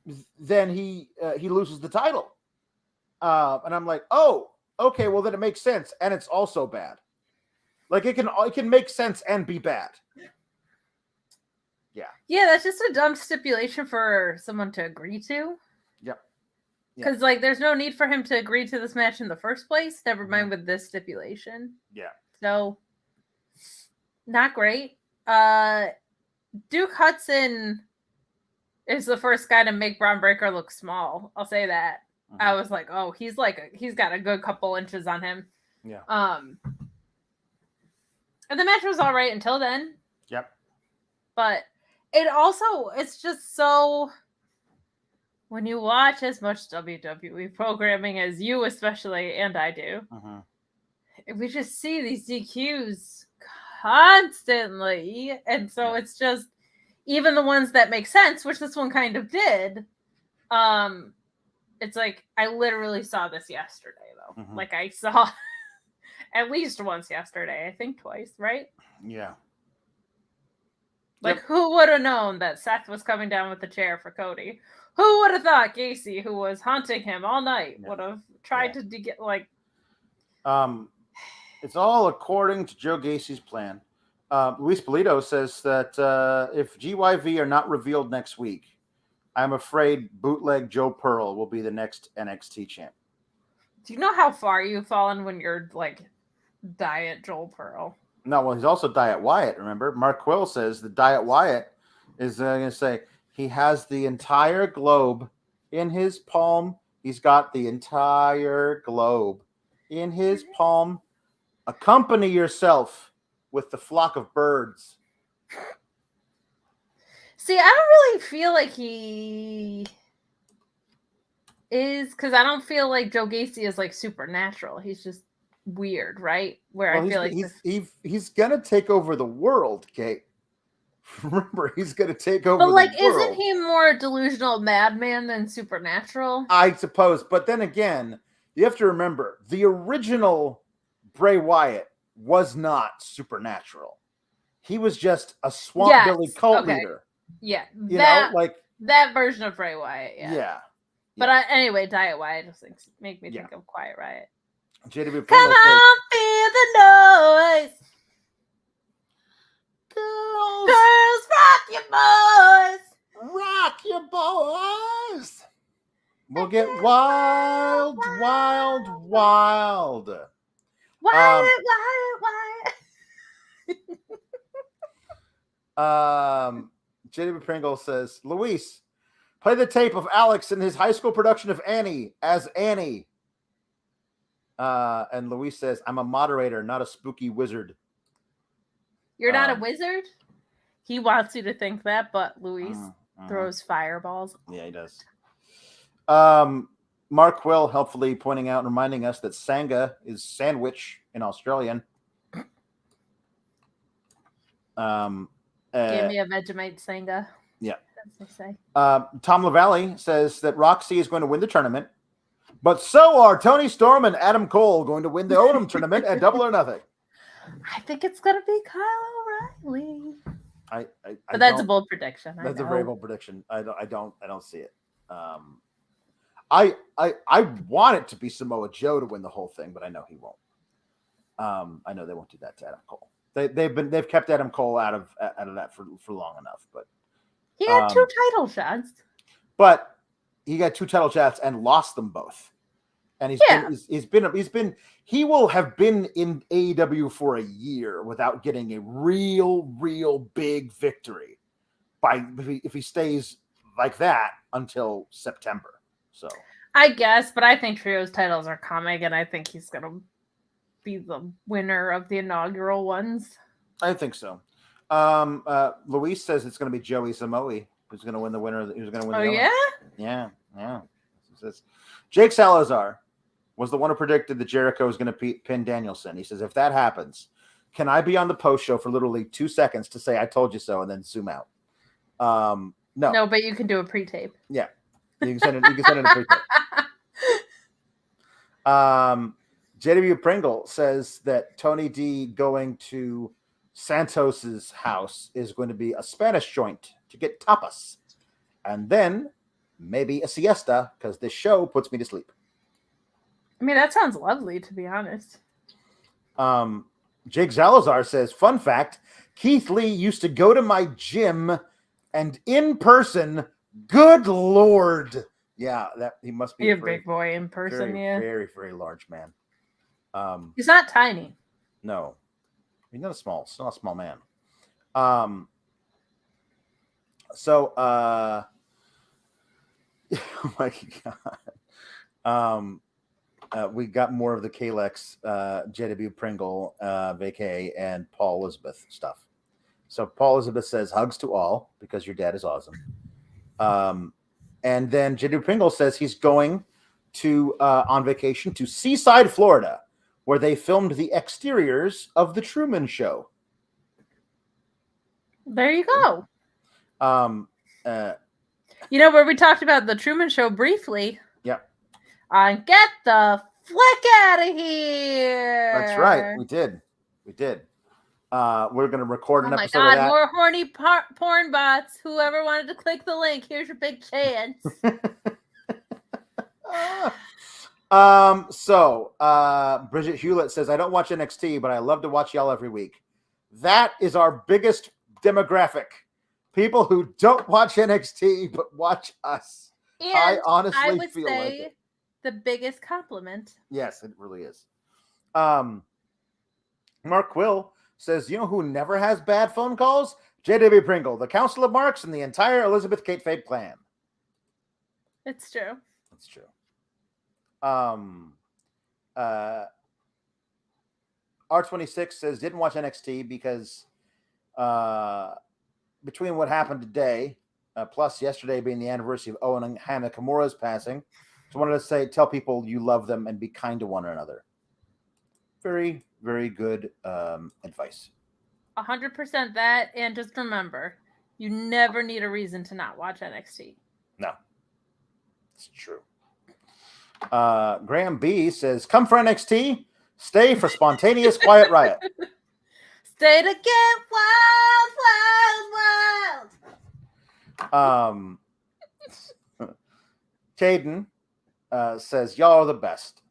he loses the title. And I'm like, oh, okay, well then it makes sense, and it's also bad. Like it can make sense and be bad. Yeah. Yeah, that's just a dumb stipulation for someone to agree to. Yep. Because like there's no need for him to agree to this match in the first place. Never mind with this stipulation. Yeah. So not great. Duke Hudson is the first guy to make Bron Breakker look small. I'll say that. I was like, oh, he's got a good couple inches on him. Yeah. And the match was all right until then. Yep. But it's just so, when you watch as much WWE programming as you especially and I do, we just see these DQs constantly. And so it's just, even the ones that make sense, which this one kind of did, it's like, I literally saw this yesterday, though. Like, I saw at least once yesterday. I think twice, right? Yeah. Like, who would have known that Seth was coming down with the chair for Cody? Who would have thought Gacy, who was haunting him all night, would have tried to get, like... It's all according to Joe Gacy's plan. Luis Polito says that if GYV are not revealed next week, I'm afraid bootleg Joe Pearl will be the next NXT champ. Do you know how far you've fallen when you're like Diet Joel Pearl? No, well, he's also Diet Wyatt. Remember, Mark Quill says the Diet Wyatt is going to say he has the entire globe in his palm. He's got the entire globe in his palm. Accompany yourself with the flock of birds. See, I don't really feel like he is, because I don't feel like Joe Gacy is like supernatural. He's just weird, right? Where I feel like he's gonna take over the world, Kate. Remember, he's gonna take over. But like, the world. Isn't he more delusional madman than supernatural? I suppose, but then again, you have to remember the original Bray Wyatt was not supernatural. He was just a swamp Billy cult leader. Yeah, you know, like that version of Bray Wyatt. Yeah. But anyway, Diet Wyatt just make me think of Quiet Riot. JW Come on, feel the noise. Girls, rock your boys. boys. We'll get wild, wild, wild. Why? JW Pringle says, Luis, play the tape of Alex in his high school production of Annie as Annie. And Luis says, I'm a moderator, not a spooky wizard. You're not a wizard? He wants you to think that, but Luis throws fireballs. Yeah, he does. Mark Quill helpfully pointing out and reminding us that Sangha is sandwich in Australian. Give me a Vegemite Sangha. Yeah. As they say. Tom LaValle says that Roxy is going to win the tournament, but so are Tony Storm and Adam Cole going to win the Odom tournament at Double or Nothing. I think it's going to be Kyle O'Reilly. But that's a bold prediction. That's a very bold prediction. I don't see it. I want it to be Samoa Joe to win the whole thing, but I know he won't. I know they won't do that to Adam Cole. They've kept Adam Cole out of that for long enough, but he had 2 title shots. But he got 2 title shots and lost them both. And he will have been in AEW for a year without getting a real big victory if he stays like that until September. So I guess, but I think trios titles are coming, and I think he's gonna be the winner of the inaugural ones. I think so. Luis says it's going to be Joey Samoa who's going to win the winner. Who's going to win? Oh, yeah. He says Jake Salazar was the one who predicted that Jericho was going to pin Danielson. He says, if that happens, can I be on the post show for literally 2 seconds to say I told you so and then zoom out? No, but you can do a pre-tape. Yeah, you can send it. You can send it a pre-tape. JW Pringle says that Tony D going to Santos's house is going to be a Spanish joint to get tapas, and then maybe a siesta because this show puts me to sleep. I mean, that sounds lovely, to be honest. Jake Salazar says, fun fact, Keith Lee used to go to my gym and in person, good Lord. Yeah, that he must be a big boy in person. Very, very large man. He's not tiny. No, he's not a small man. Oh my God. We got more of the Kalex, JW Pringle, vacay, and Paul Elizabeth stuff. So Paul Elizabeth says hugs to all because your dad is awesome. And then JW Pringle says he's going to on vacation to Seaside, Florida, where they filmed the exteriors of the Truman Show. There you go. Where we talked about the Truman Show briefly. Yeah. Get the flick out of here. That's right. We did. We're going to record an episode of that. Oh my God, more horny porn bots. Whoever wanted to click the link, here's your big chance. Bridget Hewlett says, I don't watch NXT, but I love to watch y'all every week. That is our biggest demographic. People who don't watch NXT, but watch us. And I honestly I would feel say like it. The biggest compliment. Yes, it really is. Mark Quill says, you know who never has bad phone calls? JW Pringle, the Council of Marks, and the entire Elizabeth Kate Fade clan. It's true. It's true. R26 says, didn't watch NXT because between what happened today, plus yesterday being the anniversary of Owen and Hannah Kimura's passing, so I wanted to tell people you love them and be kind to one another. Very, very good advice. 100% that, and just remember, you never need a reason to not watch NXT. No, it's true. Graham B says, come for NXT, stay for spontaneous quiet riot. Stay to get wild. Caden says, y'all are the best.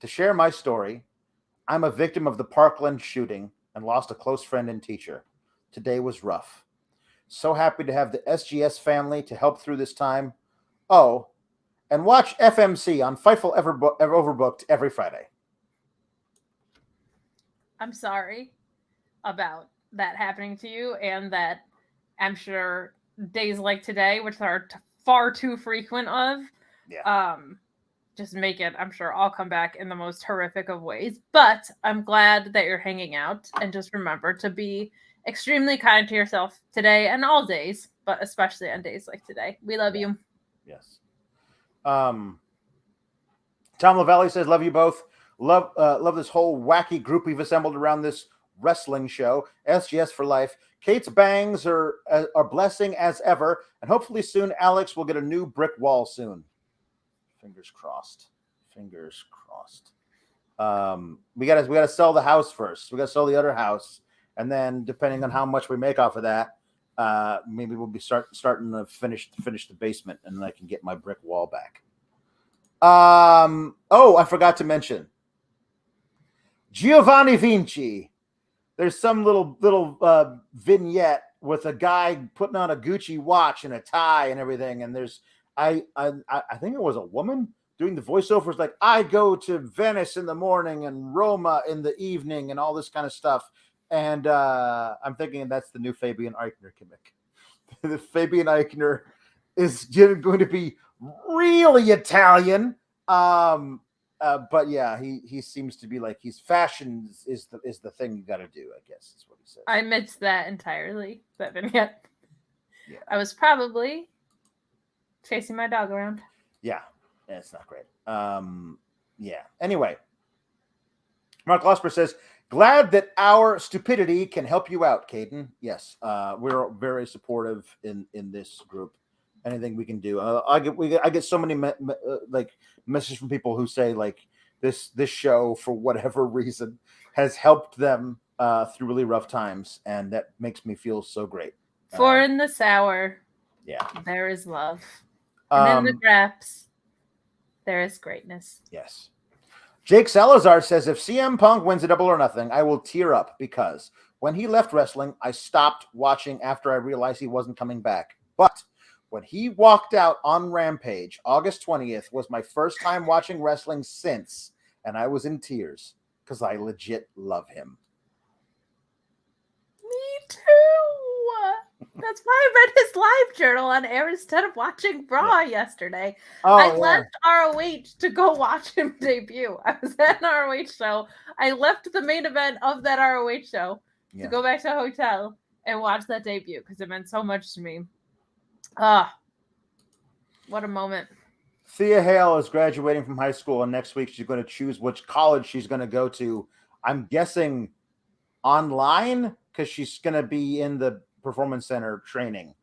To share my story, I'm a victim of the Parkland shooting and lost a close friend and teacher. Today was rough. So happy to have the SGS family to help through this time. Oh, and watch FMC on Fightful Overbooked every Friday. I'm sorry about that happening to you, and that I'm sure days like today, which are far too frequent of, just make it, I'm sure, all come back in the most horrific of ways. But I'm glad that you're hanging out, and just remember to be extremely kind to yourself today and all days, but especially on days like today. We love you. Yes. Tom LaValle says, love you both. Love this whole wacky group we've assembled around this wrestling show. SGS for life. Kate's bangs are blessing as ever, and hopefully soon Alex will get a new brick wall soon. Fingers crossed. Fingers crossed. We gotta sell the house first. We gotta sell the other house, and then depending on how much we make off of that, maybe we'll be starting to finish the basement, and then I can get my brick wall back. Oh, I forgot to mention Giovanni Vinci. There's some little vignette with a guy putting on a Gucci watch and a tie and everything, and there's I think it was a woman doing the voiceovers, like, I go to Venice in the morning and Roma in the evening and all this kind of stuff. And I'm thinking that's the new Fabian Eichner gimmick. The Fabian Eichner is going to be really Italian. But yeah, he seems to be like, he's fashion is the thing you got to do, I guess is what he says. I missed that entirely, that vignette. Yeah. I was probably chasing my dog around. Yeah, it's not great. Yeah. Anyway, Mark Losper says, glad that our stupidity can help you out, Caden. Yes, we're very supportive in this group. Anything we can do. I get so many like messages from people who say like this show for whatever reason has helped them through really rough times, and that makes me feel so great. For in the sour, yeah, there is love, and in the Graps, there is greatness. Yes. Jake Salazar says, if CM Punk wins a Double or Nothing, I will tear up, because when he left wrestling, I stopped watching after I realized he wasn't coming back. But when he walked out on Rampage, August 20th, was my first time watching wrestling since, and I was in tears because I legit love him. Me too. That's why I read his live journal on air instead of watching Bron yesterday. I left ROH to go watch him debut. I was at an ROH show. I left the main event of that ROH show to go back to the hotel and watch that debut because it meant so much to me. What a moment. Thea Hale is graduating from high school, and next week she's going to choose which college she's going to go to. I'm guessing online, because she's going to be in the Performance Center training,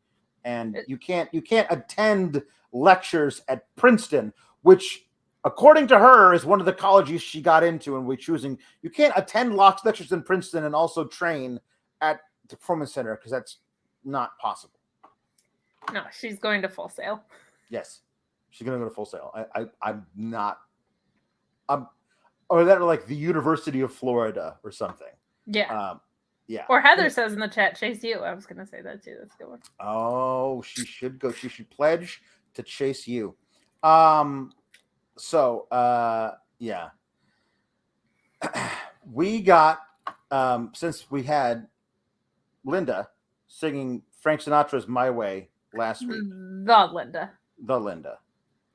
and you can't attend lectures at Princeton, which according to her is one of the colleges she got into, and we're choosing. You can't attend lectures in Princeton and also train at the Performance Center, because that's not possible. No, she's going to Full Sail. Yes, she's going to go to Full Sail. I'm not. Or that, like the University of Florida or something. Yeah. Yeah. Or Heather says in the chat, Chase U. I was going to say that too. That's a good one. Oh, she should go. She should pledge to Chase U. Yeah. We got, since we had Linda singing Frank Sinatra's My Way last week. The Linda.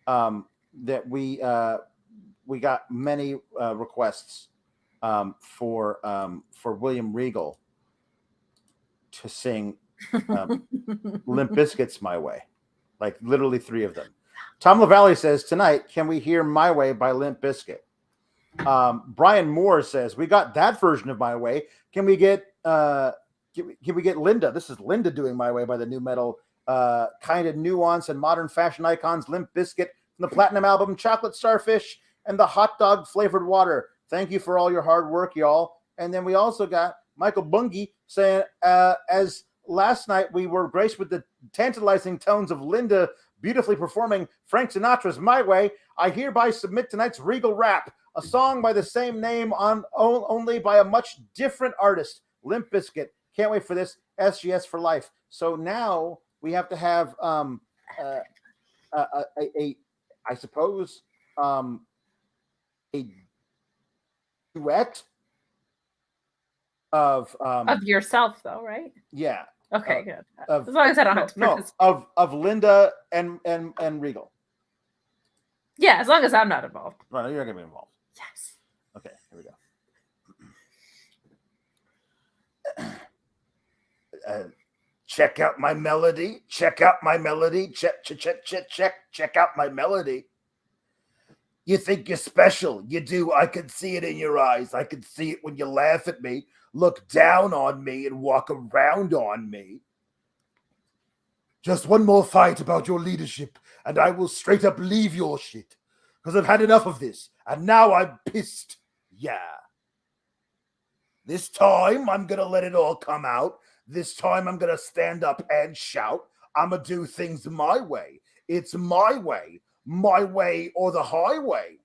That we got many requests for William Regal to sing Limp Bizkit's My Way, like literally 3 of them. Tom LaValle says, tonight, can we hear My Way by Limp Bizkit? Brian Moore says, we got that version of My Way. Can we get Linda? This is Linda doing My Way by the new metal kind of nuance and modern fashion icons Limp Bizkit from the Platinum album Chocolate Starfish and the Hot Dog Flavored Water. Thank you for all your hard work, y'all. And then we also got Michael Bungie saying, as last night we were graced with the tantalizing tones of Linda beautifully performing Frank Sinatra's My Way, I hereby submit tonight's Regal Rap, a song by the same name only by a much different artist, Limp Bizkit. Can't wait for this. SGS for life. So now we have to have I suppose a duet of yourself, though, right? Yeah. Okay, good. As long as I don't have to participate. Of Linda and Regal. Yeah, as long as I'm not involved. Right, you're gonna be involved. Yes. Okay, here we go. Check out my melody. Check out my melody. Check out my melody. You think you're special. You do. I can see it in your eyes. I can see it when you laugh at me, look down on me, and walk around on me. Just one more fight about your leadership, and I will straight up leave your shit. Because I've had enough of this, and now I'm pissed. Yeah. This time, I'm going to let it all come out. This time, I'm going to stand up and shout. I'm going to do things my way. It's my way or the highway.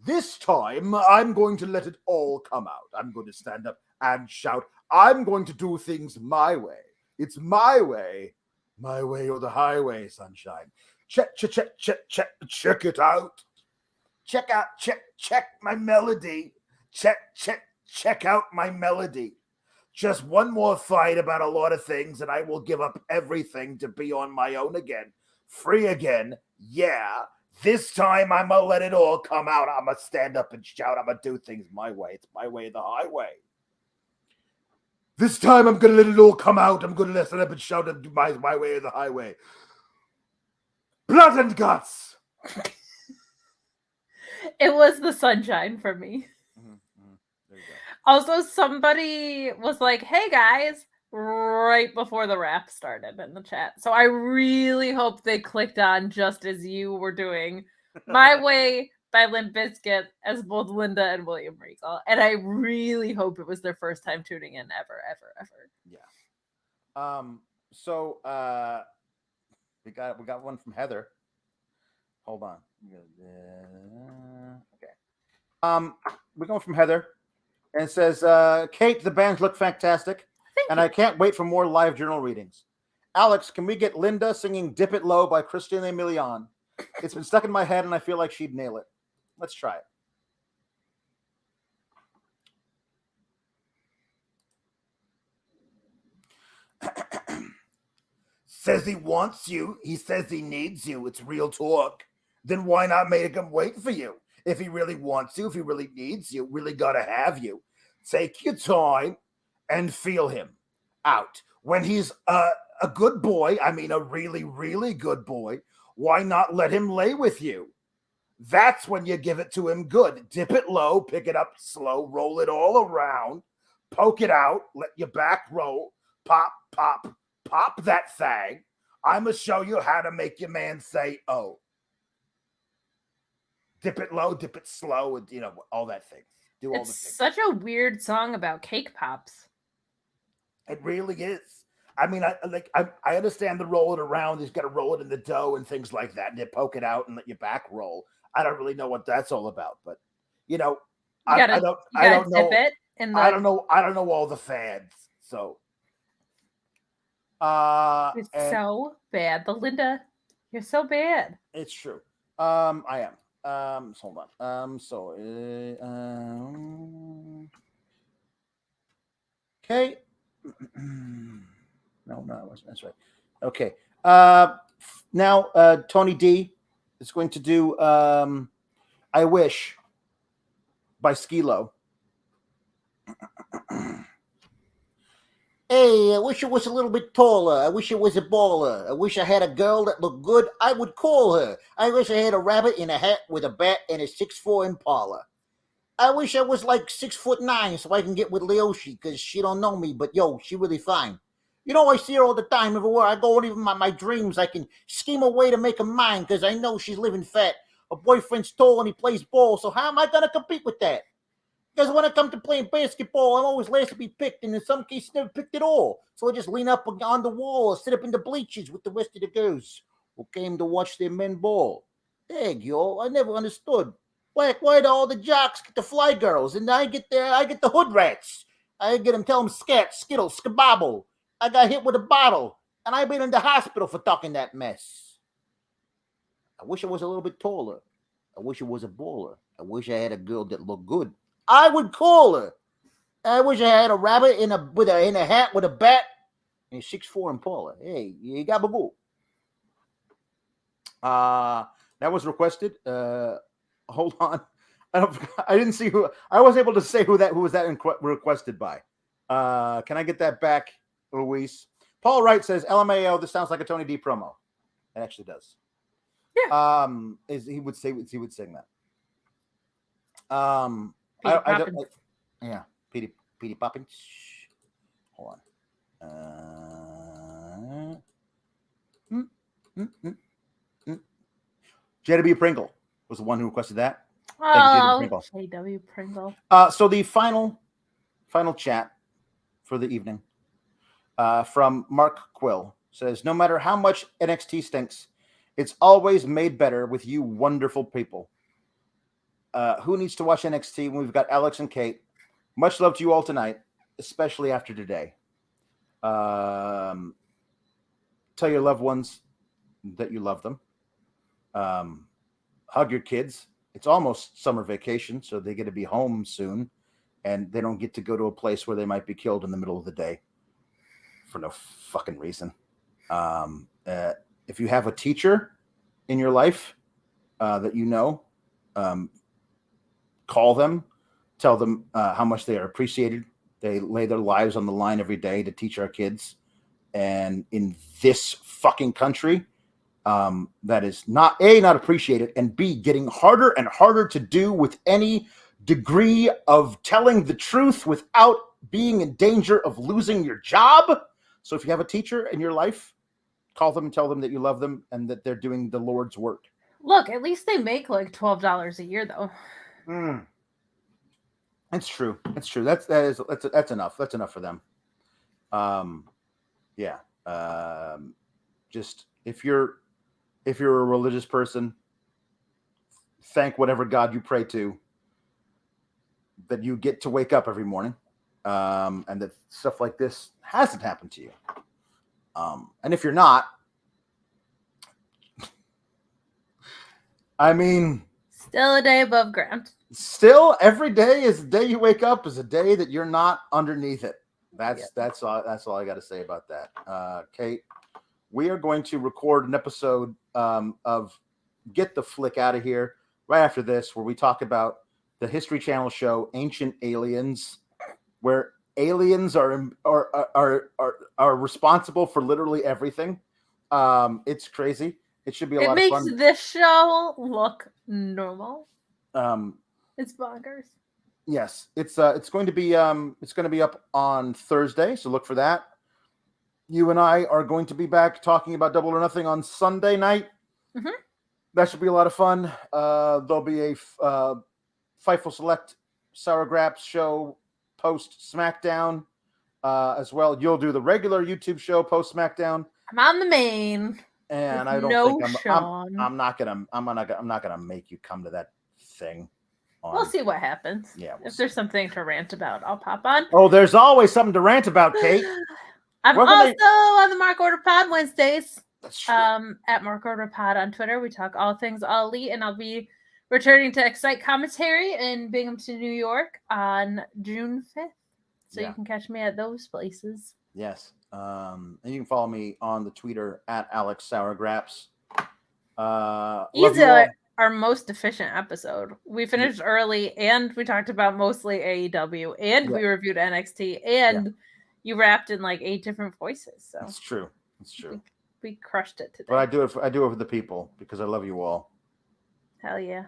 This time, I'm going to let it all come out. I'm going to stand up and shout. I'm going to do things my way. It's my way or the highway, sunshine. Check it out. Check my melody. Check out my melody. Just one more fight about a lot of things, and I will give up everything to be on my own again. Free again. Yeah. This time, I'm going to let it all come out. I'm going to stand up and shout. I'm going to do things my way. It's my way or the highway. This time, I'm going to let it all come out. I'm going to stand up and shout and do my way or the highway. Blood and guts. It was the sunshine for me. There you go. Also, somebody was like, hey guys, right before the rap started in the chat. So I really hope they clicked on just as you were doing My Way by Limp Bizkit as both Linda and William Regal. And I really hope it was their first time tuning in ever. Yeah. So we got one from Heather. Hold on. Okay. We're going from Heather. And it says, Kate, the bands look fantastic. And I can't wait for more live journal readings. Alex, can we get Linda singing Dip It Low by Christina Milian? It's been stuck in my head and I feel like she'd nail it. Let's try it. Says he wants you. He says he needs you. It's real talk. Then why not make him wait for you? If he really wants you, if he really needs you, really gotta have you. Take your time and feel him out. When he's a good boy, I mean a really, really good boy, why not let him lay with you? That's when you give it to him good. Dip it low, pick it up slow, roll it all around, poke it out, let your back roll, pop, pop, pop that thing. I'm going to show you how to make your man say, oh. Dip it low, dip it slow, and, all that thing. Do all the things. It's such a weird song about cake pops. It really is. I mean, I understand the roll it around. He's got to roll it in the dough and things like that, and you poke it out and let your back roll. I don't really know what that's all about, but I don't know. I don't know all the fads. So it's so bad. The Linda, you're so bad. It's true. I am. Hold on. Okay. No, that's right. Okay. Now Tony D is going to do I Wish by Skilo. Hey, I wish it was a little bit taller. I wish it was a baller. I wish I had a girl that looked good. I would call her. I wish I had a rabbit in a hat with a bat and a 6'4" Impala. I wish I was like 6'9" so I can get with Leoshi because she don't know me, but yo, she really fine. I see her all the time everywhere I go. Even my dreams, I can scheme a way to make her mine because I know she's living fat. Her boyfriend's tall and he plays ball, so how am I going to compete with that? Because when it comes to playing basketball, I'm always last to be picked, and in some cases, never picked at all. So I just lean up on the wall or sit up in the bleachers with the rest of the girls who came to watch their men ball. Dang, yo, I never understood. Why do all the jocks get the fly girls, and I get the hood rats? I get them, tell them scat, skittle, skabobble. I got hit with a bottle, and I've been in the hospital for talking that mess. I wish I was a little bit taller. I wish I was a baller. I wish I had a girl that looked good. I would call her. I wish I had a rabbit in a hat with a bat and 6'4" Impala. Hey, you got to go. That was requested. Hold on. I didn't see who. I wasn't able to say who was that requested by. Can I get that back, Luis? Paul Wright says, LMAO, this sounds like a Tony D promo. It actually does. Yeah. He would sing that. Petey Poppins. Hold on. JW Pringle was the one who requested that. Oh, JW Pringle. So the final chat for the evening from Mark Quill says, no matter how much NXT stinks, it's always made better with you wonderful people. Who needs to watch NXT when we've got Alex and Kate? Much love to you all tonight, especially after today. Tell your loved ones that you love them. Hug your kids. It's almost summer vacation, so they get to be home soon, and they don't get to go to a place where they might be killed in the middle of the day for no fucking reason. If you have a teacher in your life that you know, call them, tell them how much they are appreciated. They lay their lives on the line every day to teach our kids. And in this fucking country, that is not appreciated, and B, getting harder and harder to do with any degree of telling the truth without being in danger of losing your job. So if you have a teacher in your life, call them and tell them that you love them and that they're doing the Lord's work. Look, at least they make like $12 a year, though. It's true. It's true. That's enough. That's enough for them. Just if you're a religious person, thank whatever God you pray to that you get to wake up every morning, and that stuff like this hasn't happened to you. And if you're not, I mean, still a day above ground. Still, every day is the day you wake up is a day that you're not underneath it. That's all I got to say about that. Kate, we are going to record an episode of Get the Flick Out of Here right after this, where we talk about the History Channel show Ancient Aliens, where aliens are responsible for literally everything. It's crazy. It should be a lot of fun. It makes this show look normal. It's bonkers. Yes, it's going to be up on Thursday, so look for that. You and I are going to be back talking about Double or Nothing on Sunday night. Mm-hmm. That should be a lot of fun. There'll be a Fightful Select Sour Graps show post SmackDown as well. You'll do the regular YouTube show post SmackDown. I'm on the main, and I don't think I'm not gonna make you come to that thing. We'll see what happens. Yeah, if there's something to rant about, I'll pop on. Oh, there's always something to rant about, Kate. I'm also on the Mark Order Pod Wednesdays. That's true. At Mark Order Pod on Twitter. We talk all things All Elite, and I'll be returning to Excite Commentary in Binghamton, New York on June 5th. So you can catch me at those places. Yes. And you can follow me on the Twitter at Alex Sourgraps. Easy. Our most efficient episode. We finished early, and we talked about mostly AEW, and we reviewed NXT, and you rapped in like 8 different voices. So it's true. It's true. We crushed it today. But I do it for the people because I love you all. Hell yeah.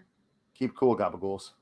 Keep cool, Gabagools.